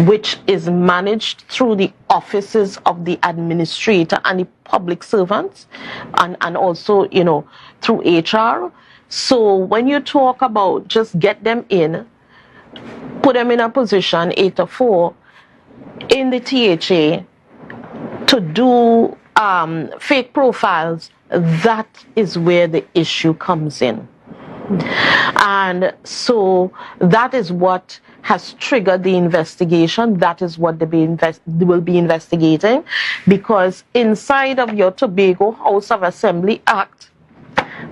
which is managed through the offices of the administrator and the public servants, and also, you know, through HR. So when you talk about just get them in, put them in a position 8 to 4 in the THA to do fake profiles, that is where the issue comes in. And so that is what has triggered the investigation. That is what they will be investigating, because inside of your Tobago House of Assembly Act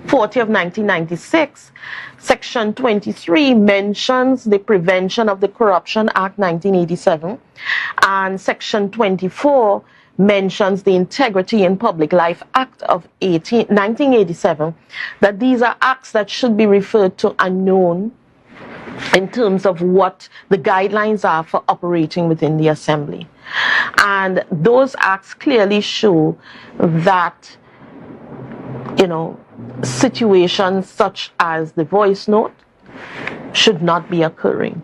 40 of 1996, Section 23 mentions the Prevention of the Corruption Act 1987, and Section 24 mentions the Integrity in Public Life Act of 1987, that these are acts that should be referred to and known in terms of what the guidelines are for operating within the Assembly. And those acts clearly show that, you know, situations such as the voice note should not be occurring.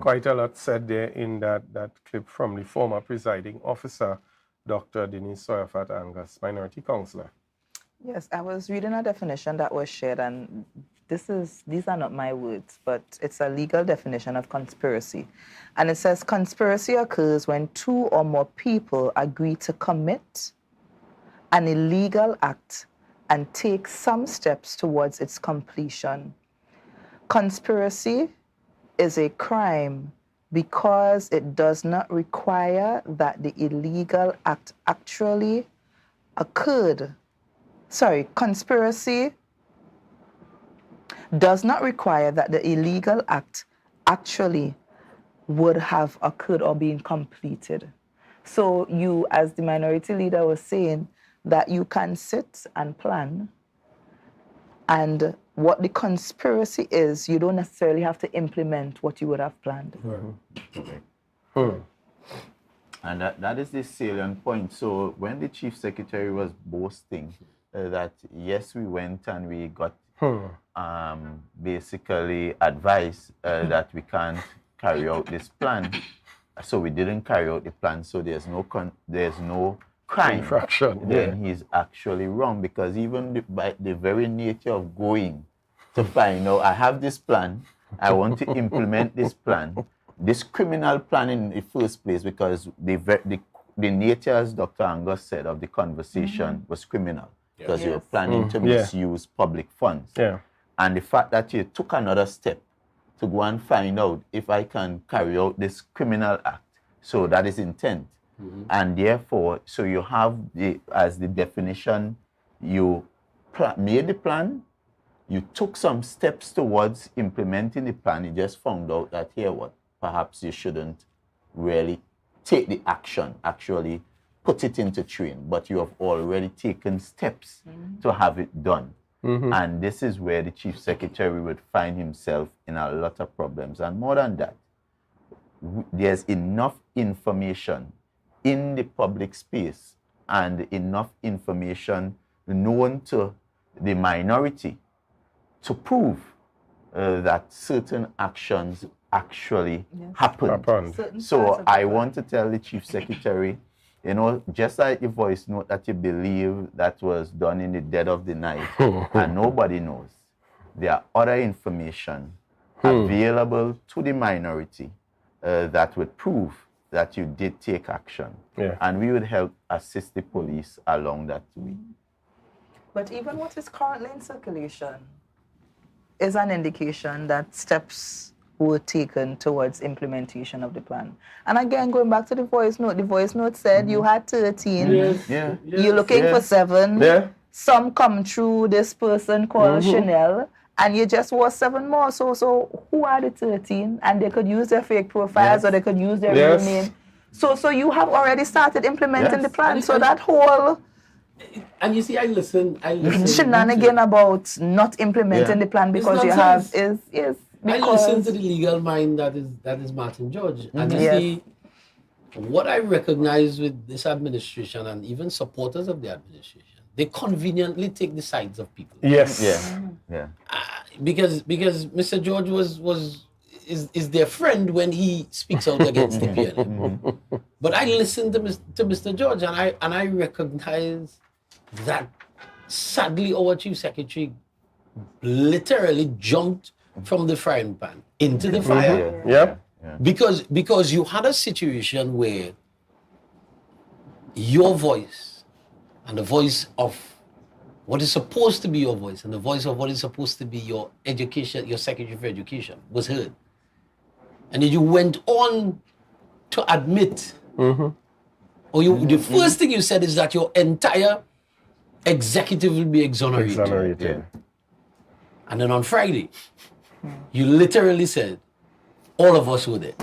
Quite a lot said there in that clip from the former presiding officer, Dr. Denise Soyafat Angus, Minority Councillor. Yes, I was reading a definition that was shared, and these are not my words, but it's a legal definition of conspiracy. And it says, conspiracy occurs when 2 or more people agree to commit an illegal act and take some steps towards its completion. Conspiracy is a crime because it does not require that the illegal act actually occurred. Sorry, conspiracy does not require that the illegal act actually would have occurred or been completed. So you, as the minority leader was saying, that you can sit and plan, and what the conspiracy is, you don't necessarily have to implement what you would have planned. And that is the salient point. So when the Chief Secretary was boasting that, yes, we went and we got basically advice that we can't carry out this plan, so we didn't carry out the plan, so there's no crime, infraction, then he's actually wrong, because even by the very nature of going to find out, I have this plan, I want to implement this plan, this criminal plan in the first place, because the nature, as Dr. Angus said, of the conversation was criminal, because you were planning to misuse public funds. And the fact that you took another step to go and find out if I can carry out this criminal act, so that is intent. And therefore, so you have as the definition, you made the plan, you took some steps towards implementing the plan, you just found out that here what, perhaps you shouldn't really take the action, actually put it into train, but you have already taken steps to have it done. And this is where the Chief Secretary would find himself in a lot of problems. And more than that, there's enough information in the public space and enough information known to the minority to prove that certain actions actually happened. So I want to tell the Chief Secretary, you know, just like the voice note that you believe that was done in the dead of the night and nobody knows, there are other information available to the minority that would prove that you did take action. And we would help assist the police along that way. But even what is currently in circulation is an indication that steps were taken towards implementation of the plan. And again, going back to the voice note said you had 13, you're looking for 7, some come through this person called Chanel, and you just was 7 more. So who are the 13? And they could use their fake profiles or they could use their real name. So you have already started implementing the plan. So that whole... And you see, I listen shenanigan about not implementing the plan because you have is I listen to the legal mind that is Martin George. And you see, what I recognize with this administration and even supporters of the administration, they conveniently take the sides of people. Yes. Because Mr. George is their friend when he speaks out against the PNM. But I listen to Mr. George and I recognize that sadly our Chief Secretary literally jumped from the frying pan into the fire. Because you had a situation where your voice and the voice of what is supposed to be your voice and the voice of what is supposed to be your education, your Secretary for Education was heard. And then you went on to admit, the first thing you said is that your entire executive will be exonerated. And then on Friday, you literally said, all of us were there.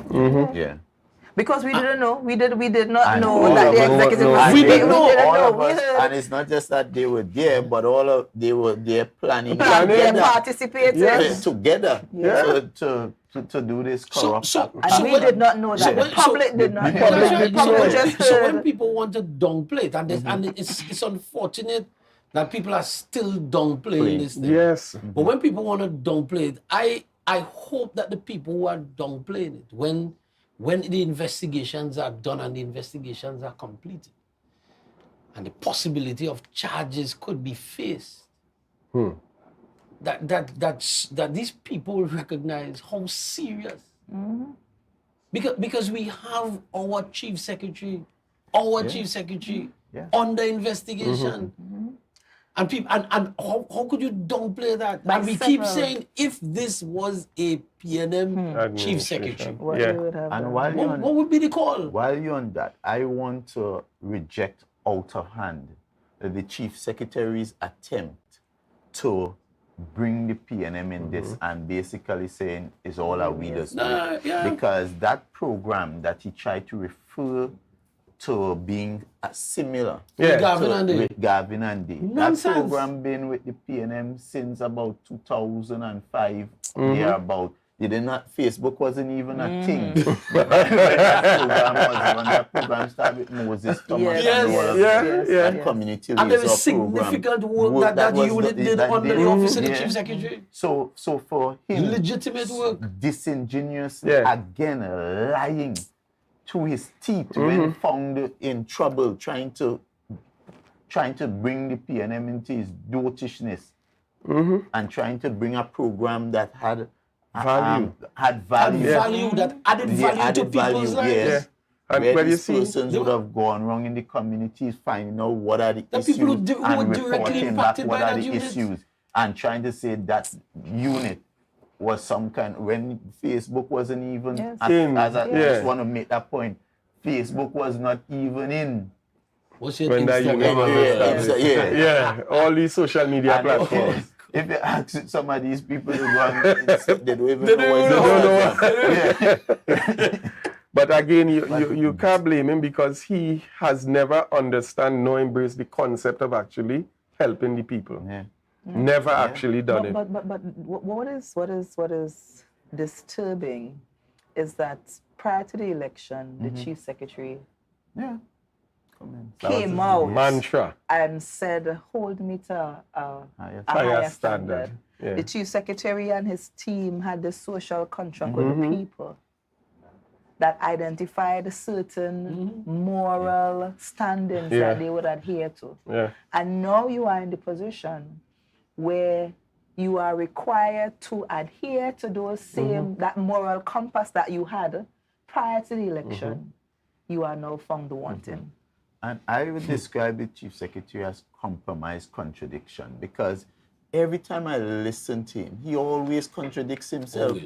Because we didn't know. We did not know that the executive was we didn't know. And it's not just that they were there, but they were there planning together. Participating. Together. To do this corrupt and we did not know that. The public did not know. So when people want to downplay it, and it's unfortunate that people are still downplaying this thing. Yes. But when people want to downplay it, I hope that the people who are downplaying it, when the investigations are done and the investigations are completed, and the possibility of charges could be faced, that these people recognize how serious. Because we have our Chief Secretary under investigation. And people, and how could you downplay that? And we keep saying, if this was a PNM Chief Secretary, what would be the call? While you're on that, I want to reject out of hand the Chief Secretary's attempt to bring the PNM in this and basically saying it's all a weeders. Because that program that he tried to refer to being similar with Gavin and Day. That program been with the PNM since about 2005. Facebook wasn't even a thing. But that program started with Moses Thomas and community and there was significant work that unit did under the office of the Chief Secretary. So for him, legitimate work, disingenuous, again lying to his teeth when found in trouble, trying to bring the PNM into his dotishness and trying to bring a program that had value, that added value to people's lives. And where when these persons would have gone wrong in the communities, finding out what are the issues and reporting back what are the issues, and trying to say that unit was some kind, when Facebook wasn't even, I just want to make that point, Facebook was not even in. When that unit was all these social media platforms. If you ask some of these people to go and they don't even know what. But again, you can't blame him because he has never understand nor embraced the concept of actually helping the people. Never actually done it. But what is disturbing is that prior to the election, the chief secretary That came was out his mantra and said, hold me to a higher higher standard. Yeah. The chief secretary and his team had the social contract with the people that identified certain moral standings that they would adhere to. Yeah. And now you are in the position where you are required to adhere to those same, that moral compass that you had prior to the election. You are now found wanting. And I would describe the chief secretary as compromise contradiction, because every time I listen to him, he always contradicts himself.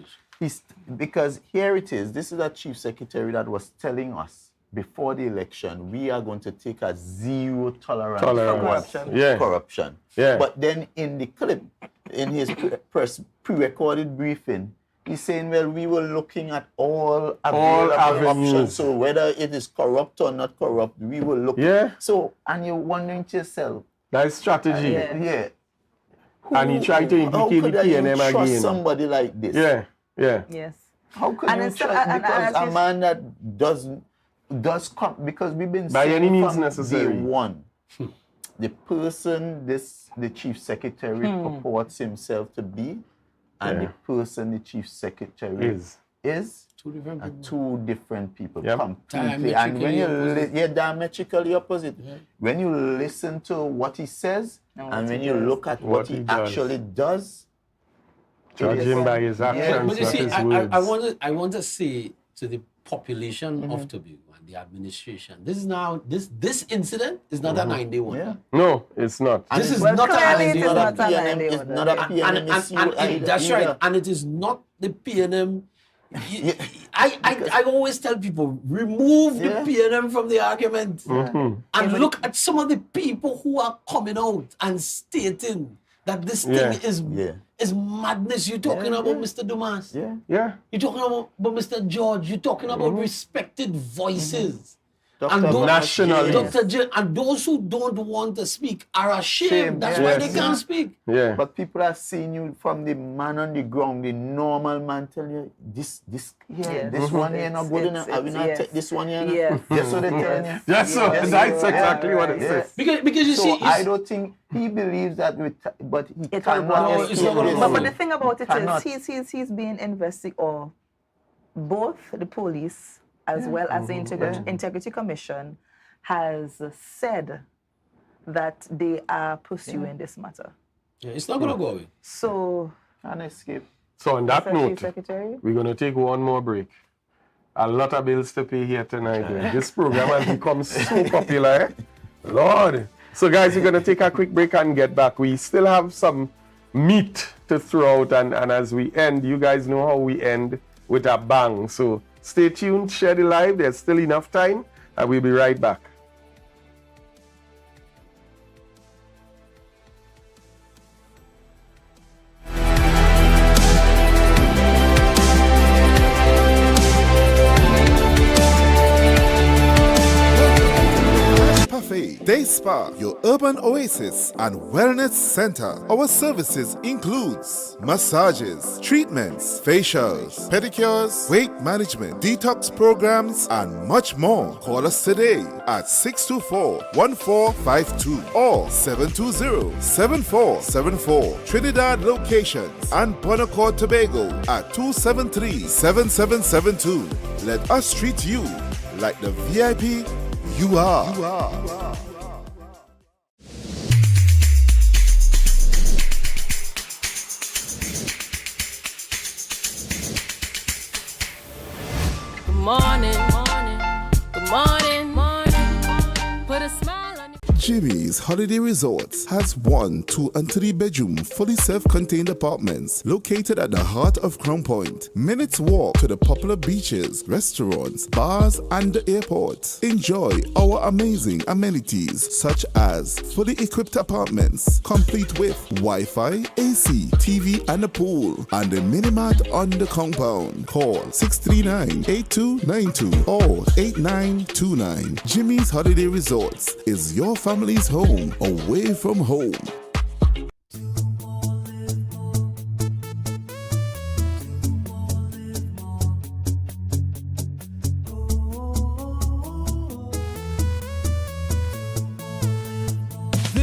Because here it is, this is a chief secretary that was telling us before the election, we are going to take a zero tolerance for corruption. Yeah. But then in the clip, in his pre-recorded briefing, he's saying, well, we were looking at all available options. So whether it is corrupt or not corrupt, we will look. Yeah. So, and you're wondering to yourself. That's strategy. Yeah. And he tried to implicate the PNM How could you trust again. somebody like this? Yeah. Yes. How could you trust? Because a man that does come, because we've been by saying any means from necessary. day one, the person the chief secretary purports himself to be, and the person the chief secretary is two different people completely. And when you diametrically opposite. When you listen to what he says and when you look at what he actually does, judge him by his actions, But you not see, his words. I want to say to the population of Tobago and the administration, this incident is not a 9-day one. No, it's not. This is not a 9-day one. It's not a PNM issue. That's right. And it is not the PNM. I always tell people, remove the PNM from the argument and look at some of the people who are coming out and stating that this thing is madness. You're talking about Mr. Dumas. Yeah. You're talking about Mr. George. You're talking about respected voices. Nationally. And those who don't want to speak are ashamed. That's why they can't speak. Yeah. But people are seeing you from the man on the ground, the normal man tell you, this one here not good enough. I will not take this one here. Yes. That's what they tell you. That's exactly what it says. Because you see, I don't think he believes that, but he It cannot. will escape go. this. But the thing about it Cannot. is he's being investigated, or both the police as well as the Integrity Commission has said that they are pursuing this matter. Yeah, it's not going to go away. So, Can't escape. So on that Mr. note, Chief Secretary? we're going to take one more break. A lot of bills to pay here tonight. This program has become so popular. Lord. So guys, we're going to take a quick break and get back. We still have some meat to throw out, and as we end, you guys know how we end with a bang. So stay tuned, share the live. There's still enough time, and we'll be right back. Parfait, Day Spa, your urban oasis and wellness center. Our services includes massages, treatments, facials, pedicures, weight management, detox programs, and much more. Call us today at 624-1452 or 720-7474. Trinidad locations and Bonacore, Tobago at 273-7772. Let us treat you like the VIP you are. Good morning, good morning, put a smile on your Jimmy's Holiday Resorts has 1, 2, and 3 bedroom fully self-contained apartments located at the heart of Crown Point. Minutes walk to the popular beaches, restaurants, bars, and the airport. Enjoy our amazing amenities such as fully equipped apartments complete with Wi-Fi, AC, TV, and a pool, and a mini-mart on the compound. Call 639-8292 or 8929. Jimmy's Holiday Resorts is your family's home away from home.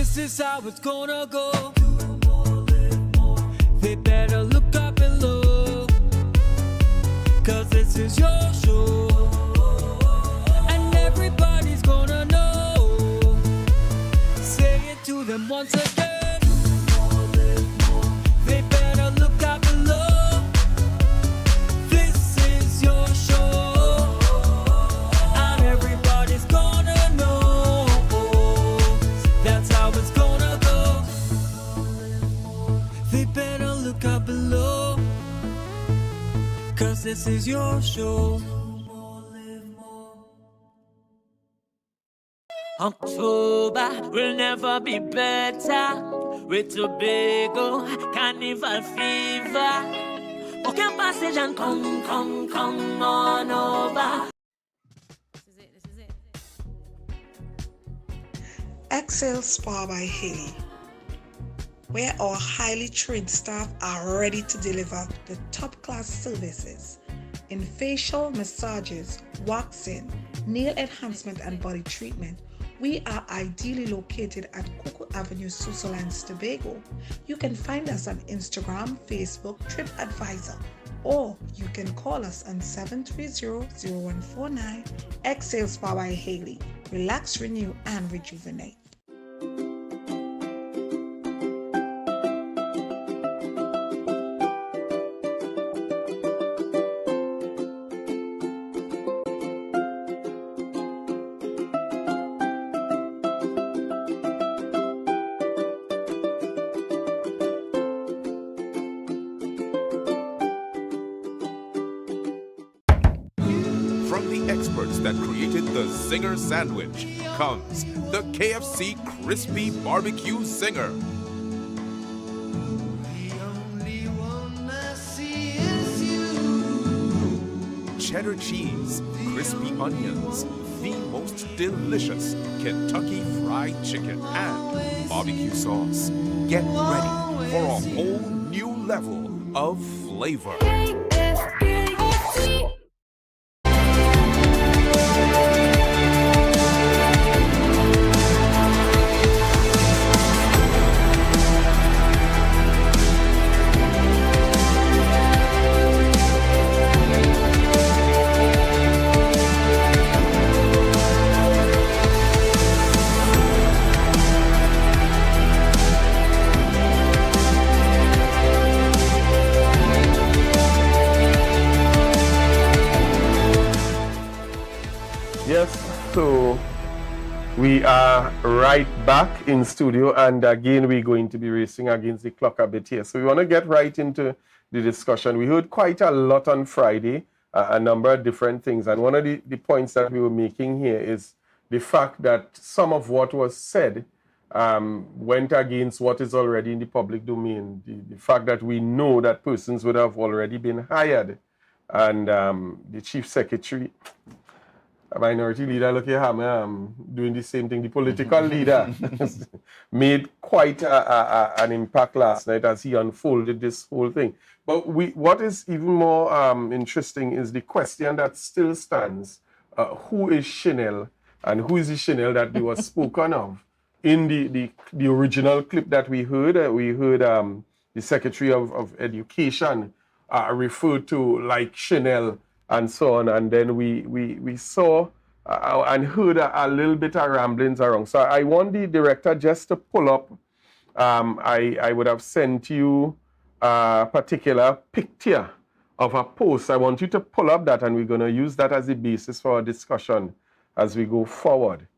This is how it's gonna go. They better look up below, 'cause this is your show, and everybody's gonna know. Say it to them once again. They better look up below. This is your show, and everybody's gonna know. That's how it's gonna go. They better look up below, 'cause this is your show. October will never be better with Tobago Carnival fever. Okay, passage and come on over. Excel Spa by Haley, where our highly trained staff are ready to deliver the top-class services in facial massages, waxing, nail enhancement, and body treatment. We are ideally located at Coco Avenue, Switzerland, Tobago. You can find us on Instagram, Facebook, TripAdvisor, or you can call us on 730-0149. Excel Spa by Haley. Relax, renew, and rejuvenate. From the experts that created the Zinger sandwich comes the KFC Crispy Barbecue Zinger. Cheddar cheese, crispy onions, the most delicious Kentucky Fried Chicken, and barbecue sauce. Get ready for a whole new level of flavor. So we are right back in studio, and again we're going to be racing against the clock a bit here. So we want to get right into the discussion. We heard quite a lot on Friday, a number of different things, and one of the points that we were making here is the fact that some of what was said went against what is already in the public domain. The fact that we know that persons would have already been hired, and the chief secretary, a minority leader, look at him doing the same thing. The political leader made quite an impact last night as he unfolded this whole thing. But what is even more interesting is the question that still stands. Who is Chanel, and who is the Chanel that was spoken of? In the original clip that we heard the Secretary of Education referred to like Chanel and so on, and then we saw and heard a little bit of ramblings around. So I want the director just to pull up. I would have sent you a particular picture of a post. I want you to pull up that, and we're going to use that as the basis for our discussion as we go forward.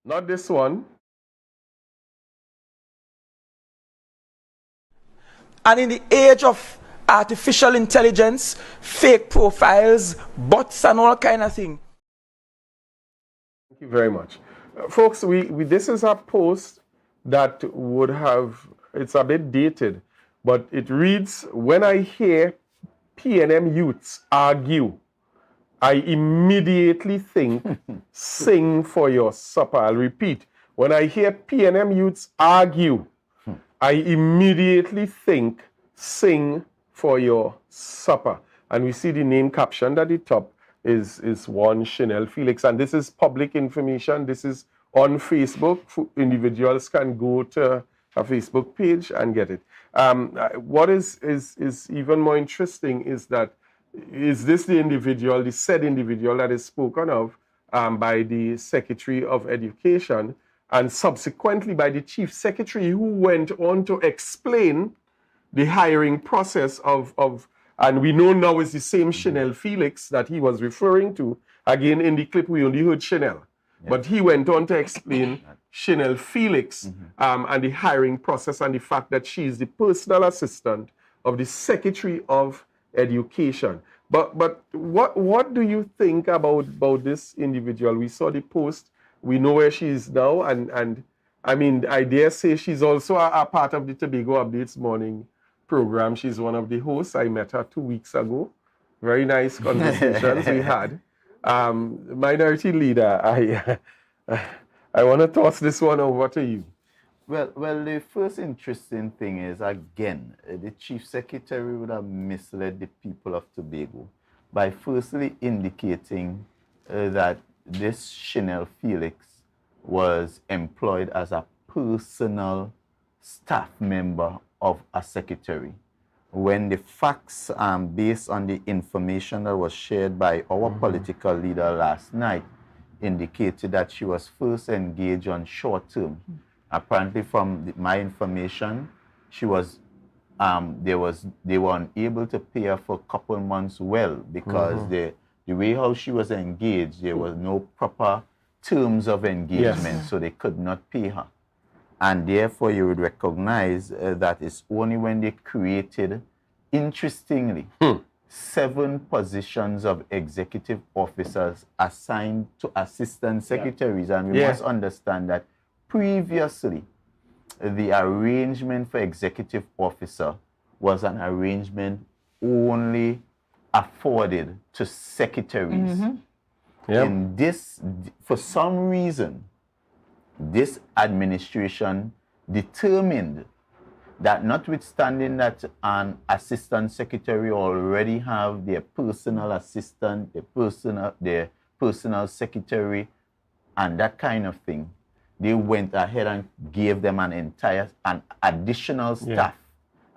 Not this one. And in the age of artificial intelligence, fake profiles, bots, and all kind of thing. Thank you very much. Folks, this is a post that would have, it's a bit dated, but it reads, when I hear PNM youths argue, I immediately think, sing for your supper. I'll repeat, when I hear PNM youths argue, I immediately think, sing for your supper. And we see the name captioned at the top. is one Chanel Felix. And this is public information. This is on Facebook. Individuals can go to a Facebook page and get it. What is even more interesting is that, is this the individual, the said individual that is spoken of by the Secretary of Education, and subsequently by the Chief Secretary, who went on to explain the hiring process of and we know now it's the same Chanel Felix that he was referring to. Again, in the clip, we only heard Chanel. Yes. But he went on to explain Chanel Felix and the hiring process and the fact that she is the personal assistant of the Secretary of Education. But what do you think about this individual? We saw the post. We know where she is now. And I mean, I dare say she's also a part of the Tobago Updates morning program. She's one of the hosts. I met her 2 weeks ago. Very nice conversations we had. Minority Leader, I want to toss this one over to you. Well, the first interesting thing is, again, the Chief Secretary would have misled the people of Tobago by firstly indicating that this Chanel Felix was employed as a personal staff member of a secretary, when the facts, based on the information that was shared by our political leader last night, indicated that she was first engaged on short term. Apparently, from my information, she was, they were unable to pay her for a couple months well, because the way how she was engaged, there was no proper terms of engagement, so they could not pay her. And therefore, you would recognize that it's only when they created, interestingly, 7 positions of executive officers assigned to assistant secretaries. And we must understand that previously, the arrangement for executive officer was an arrangement only afforded to secretaries. In this, for some reason, this administration determined that, notwithstanding that an assistant secretary already have their personal assistant, their personal secretary, and that kind of thing, they went ahead and gave them an additional staff,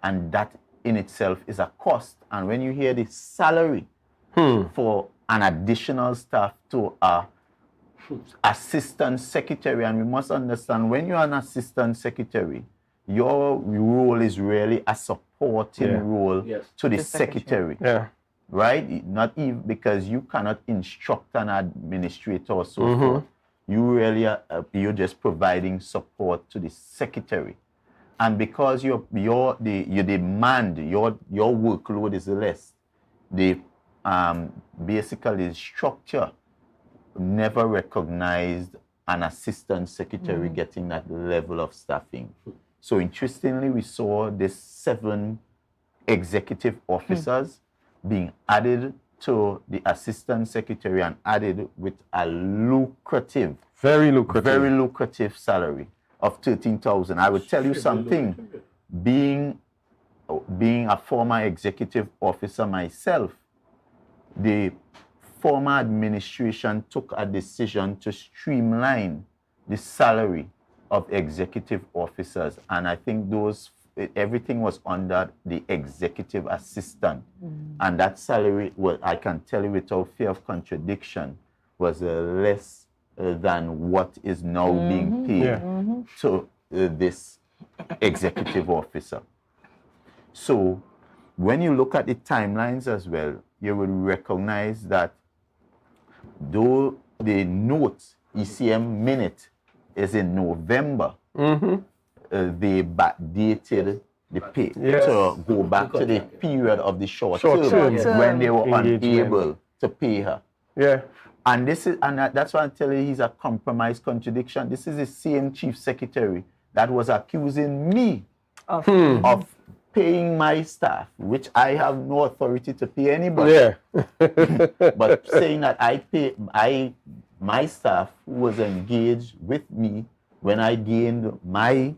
and that in itself is a cost. And when you hear the salary for an additional staff to a assistant secretary, and we must understand, when you're an assistant secretary, your role is really a supporting role to the secretary. Right? Not even because you cannot instruct an administrator or so forth. You really are, you're just providing support to the secretary. And because your demand, your workload is less, the basically the structure never recognized an assistant secretary getting that level of staffing. So interestingly, we saw these 7 executive officers being added to the assistant secretary and added with a lucrative, very lucrative salary of 13,000. I would tell you something, being a former executive officer myself, the former administration took a decision to streamline the salary of executive officers, and I think everything was under the executive assistant, and that salary, well, I can tell you without fear of contradiction, was less than what is now being paid to this executive officer. So when you look at the timelines as well, you will recognize that though the notes, ECM minute, is in November, they backdated the pay to go back to the period of the short term when they were unable to pay her. And that's why I'm telling you, he's a compromised contradiction. This is the same chief secretary that was accusing me of paying my staff, which I have no authority to pay anybody. But saying that my staff who was engaged with me when I gained my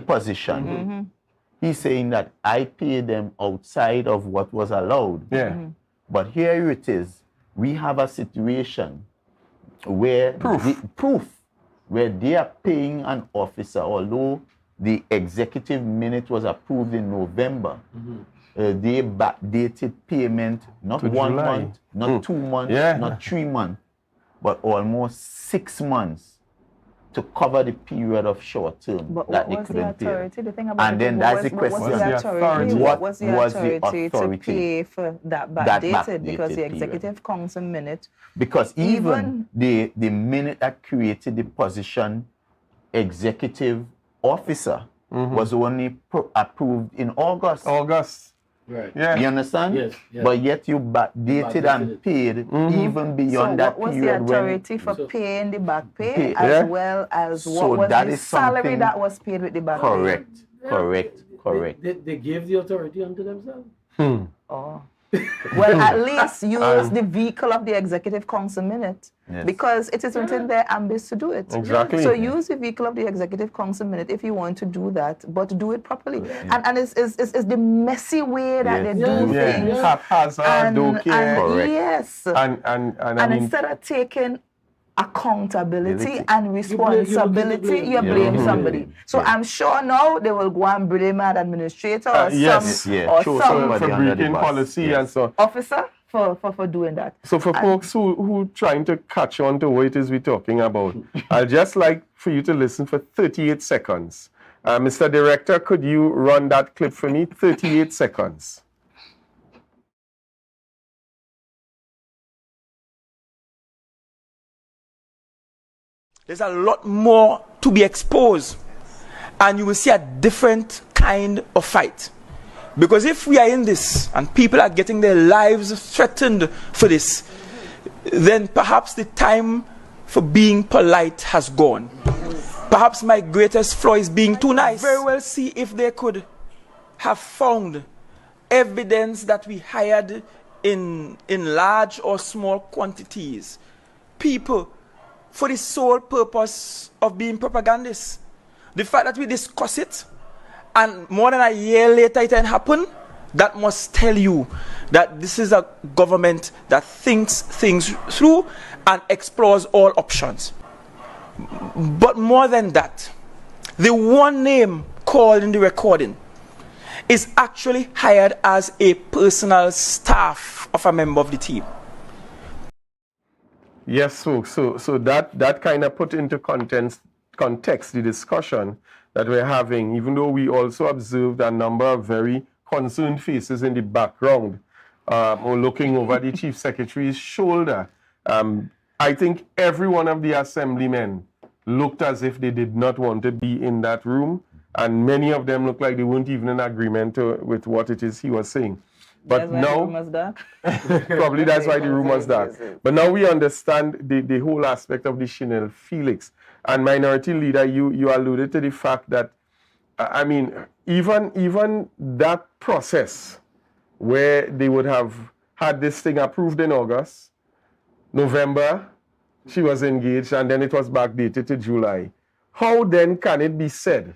position, he's saying that I paid them outside of what was allowed. But here it is, we have a situation where where they are paying an officer, although the executive minute was approved in November, they backdated payment not To 1 July. month, not 2 months, Yeah. not 3 months, but almost 6 months to cover the period of short term But that what they was the couldn't pay. authority? The thing about And it, then what that's was, the what was question. the authority? What What was the was the authority to authority pay for that that backdated? Because the backdated executive council minute. Because even the minute that created the position executive officer was only approved in August. Right. Yeah. You understand? Yes, yes. But yet you backdated and paid even beyond So that what was the period authority for paying the back pay Pay, as yeah. well as what So was that the is salary something- that was paid with the back Correct. pay? Correct. They gave the authority unto themselves. Oh. Well, at least use the vehicle of the executive council minute Yes. because it is within their ambits to do it. Exactly. So use the vehicle of the executive council minute if you want to do that, but do it properly. And it's the messy way that they do things. Haphazard, don't care. Correct. Yes. And I mean, instead of taking accountability Ability. and responsibility, you blame somebody. So I'm sure now they will go and blame an administrator or yes, some yeah, or throw some somebody for under the breaking bus. policy Yes. and so on. officer for doing that. So for folks who trying to catch on to what it is we're talking about, I'd just like for you to listen for 38 seconds. Mr. Director, could you run that clip for me? 38 seconds. There's a lot more to be exposed, and you will see a different kind of fight. Because if we are in this and people are getting their lives threatened for this, then perhaps the time for being polite has gone. Perhaps my greatest flaw is being too nice. Very well see if they could have found evidence that we hired in large or small quantities people for the sole purpose of being propagandists. The fact that we discuss it and more than a year later it didn't happen, that must tell you that this is a government that thinks things through and explores all options. But more than that, the one name called in the recording is actually hired as a personal staff of a member of the team. Yes, folks. So that kind of put into context the discussion that we're having, even though we also observed a number of very concerned faces in the background or looking over the Chief Secretary's shoulder. I think every one of the assemblymen looked as if they did not want to be in that room, and many of them looked like they weren't even in agreement with what it is he was saying. But That's why the now, room was dark. probably that's why the room was dark. But now we understand the whole aspect of the Chanel Felix. And Minority Leader, you alluded to the fact that, I mean, even that process where they would have had this thing approved in August, November, she was engaged, and then it was backdated to July. How then can it be said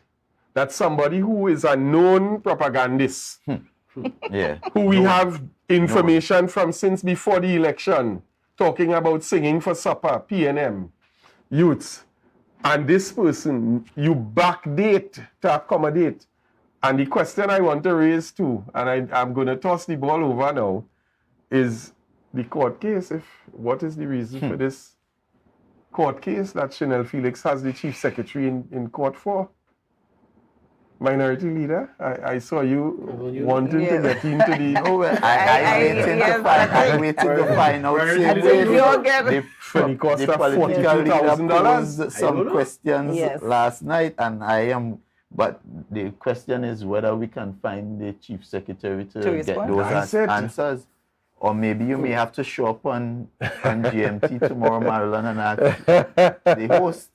that somebody who is a known propagandist, who we have information from since before the election, talking about singing for supper, PNM, youths, and this person, you backdate to accommodate. And the question I want to raise too, and I'm going to toss the ball over now, is the court case. What is the reason for this court case that Chanel Felix has the Chief Secretary in court for? Minority Leader, I saw you wanting to get into the... Oh, well, I'm waiting to find out. For the cost of political leader $42,000. posed some questions last night, and but the question is whether we can find the Chief Secretary to get those answers. Or maybe you may have to show up on GMT tomorrow, Marilyn, and ask the host.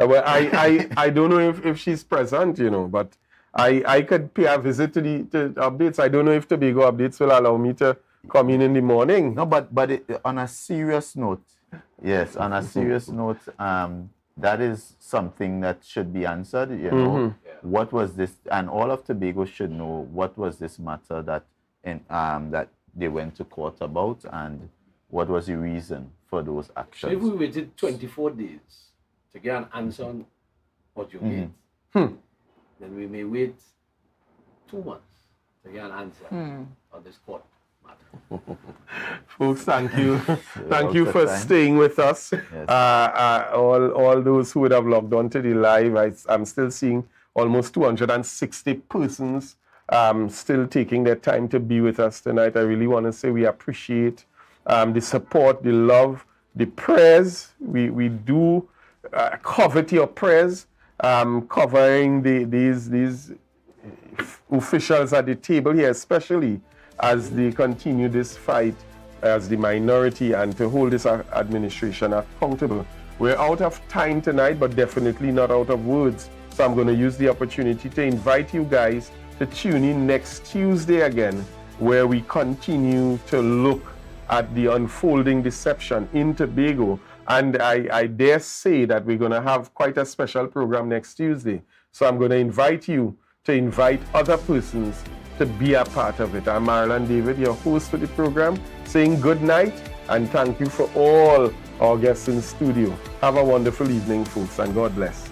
Well, I don't know if she's present, but I could pay a visit to the updates. I don't know if Tobago Updates will allow me to come in the morning. No, but on a serious note, yes, on a serious note, that is something that should be answered. What was this? And all of Tobago should know what was this matter that that they went to court about, and what was the reason for those So if actions. we waited 24 days to get an answer on what you Mhm. get, then we may wait 2 months to get an answer on this court matter. Folks, thank you. Thank out you of for time. staying with us. Yes. All those who would have logged on to the live, I'm still seeing almost 260 persons still taking their time to be with us tonight. I really want to say we appreciate the support, the love, the prayers. We do covet your prayers, covering these officials at the table here, especially as they continue this fight as the minority and to hold this administration accountable. We're out of time tonight, but definitely not out of words. So I'm going to use the opportunity to invite you guys to tune in next Tuesday again, where we continue to look at the unfolding deception in Tobago. And I dare say that we're going to have quite a special program next Tuesday. So I'm going to invite you to invite other persons to be a part of it. I'm Marlon David, your host for the program, saying good night and thank you for all our guests in studio. Have a wonderful evening, folks, and God bless.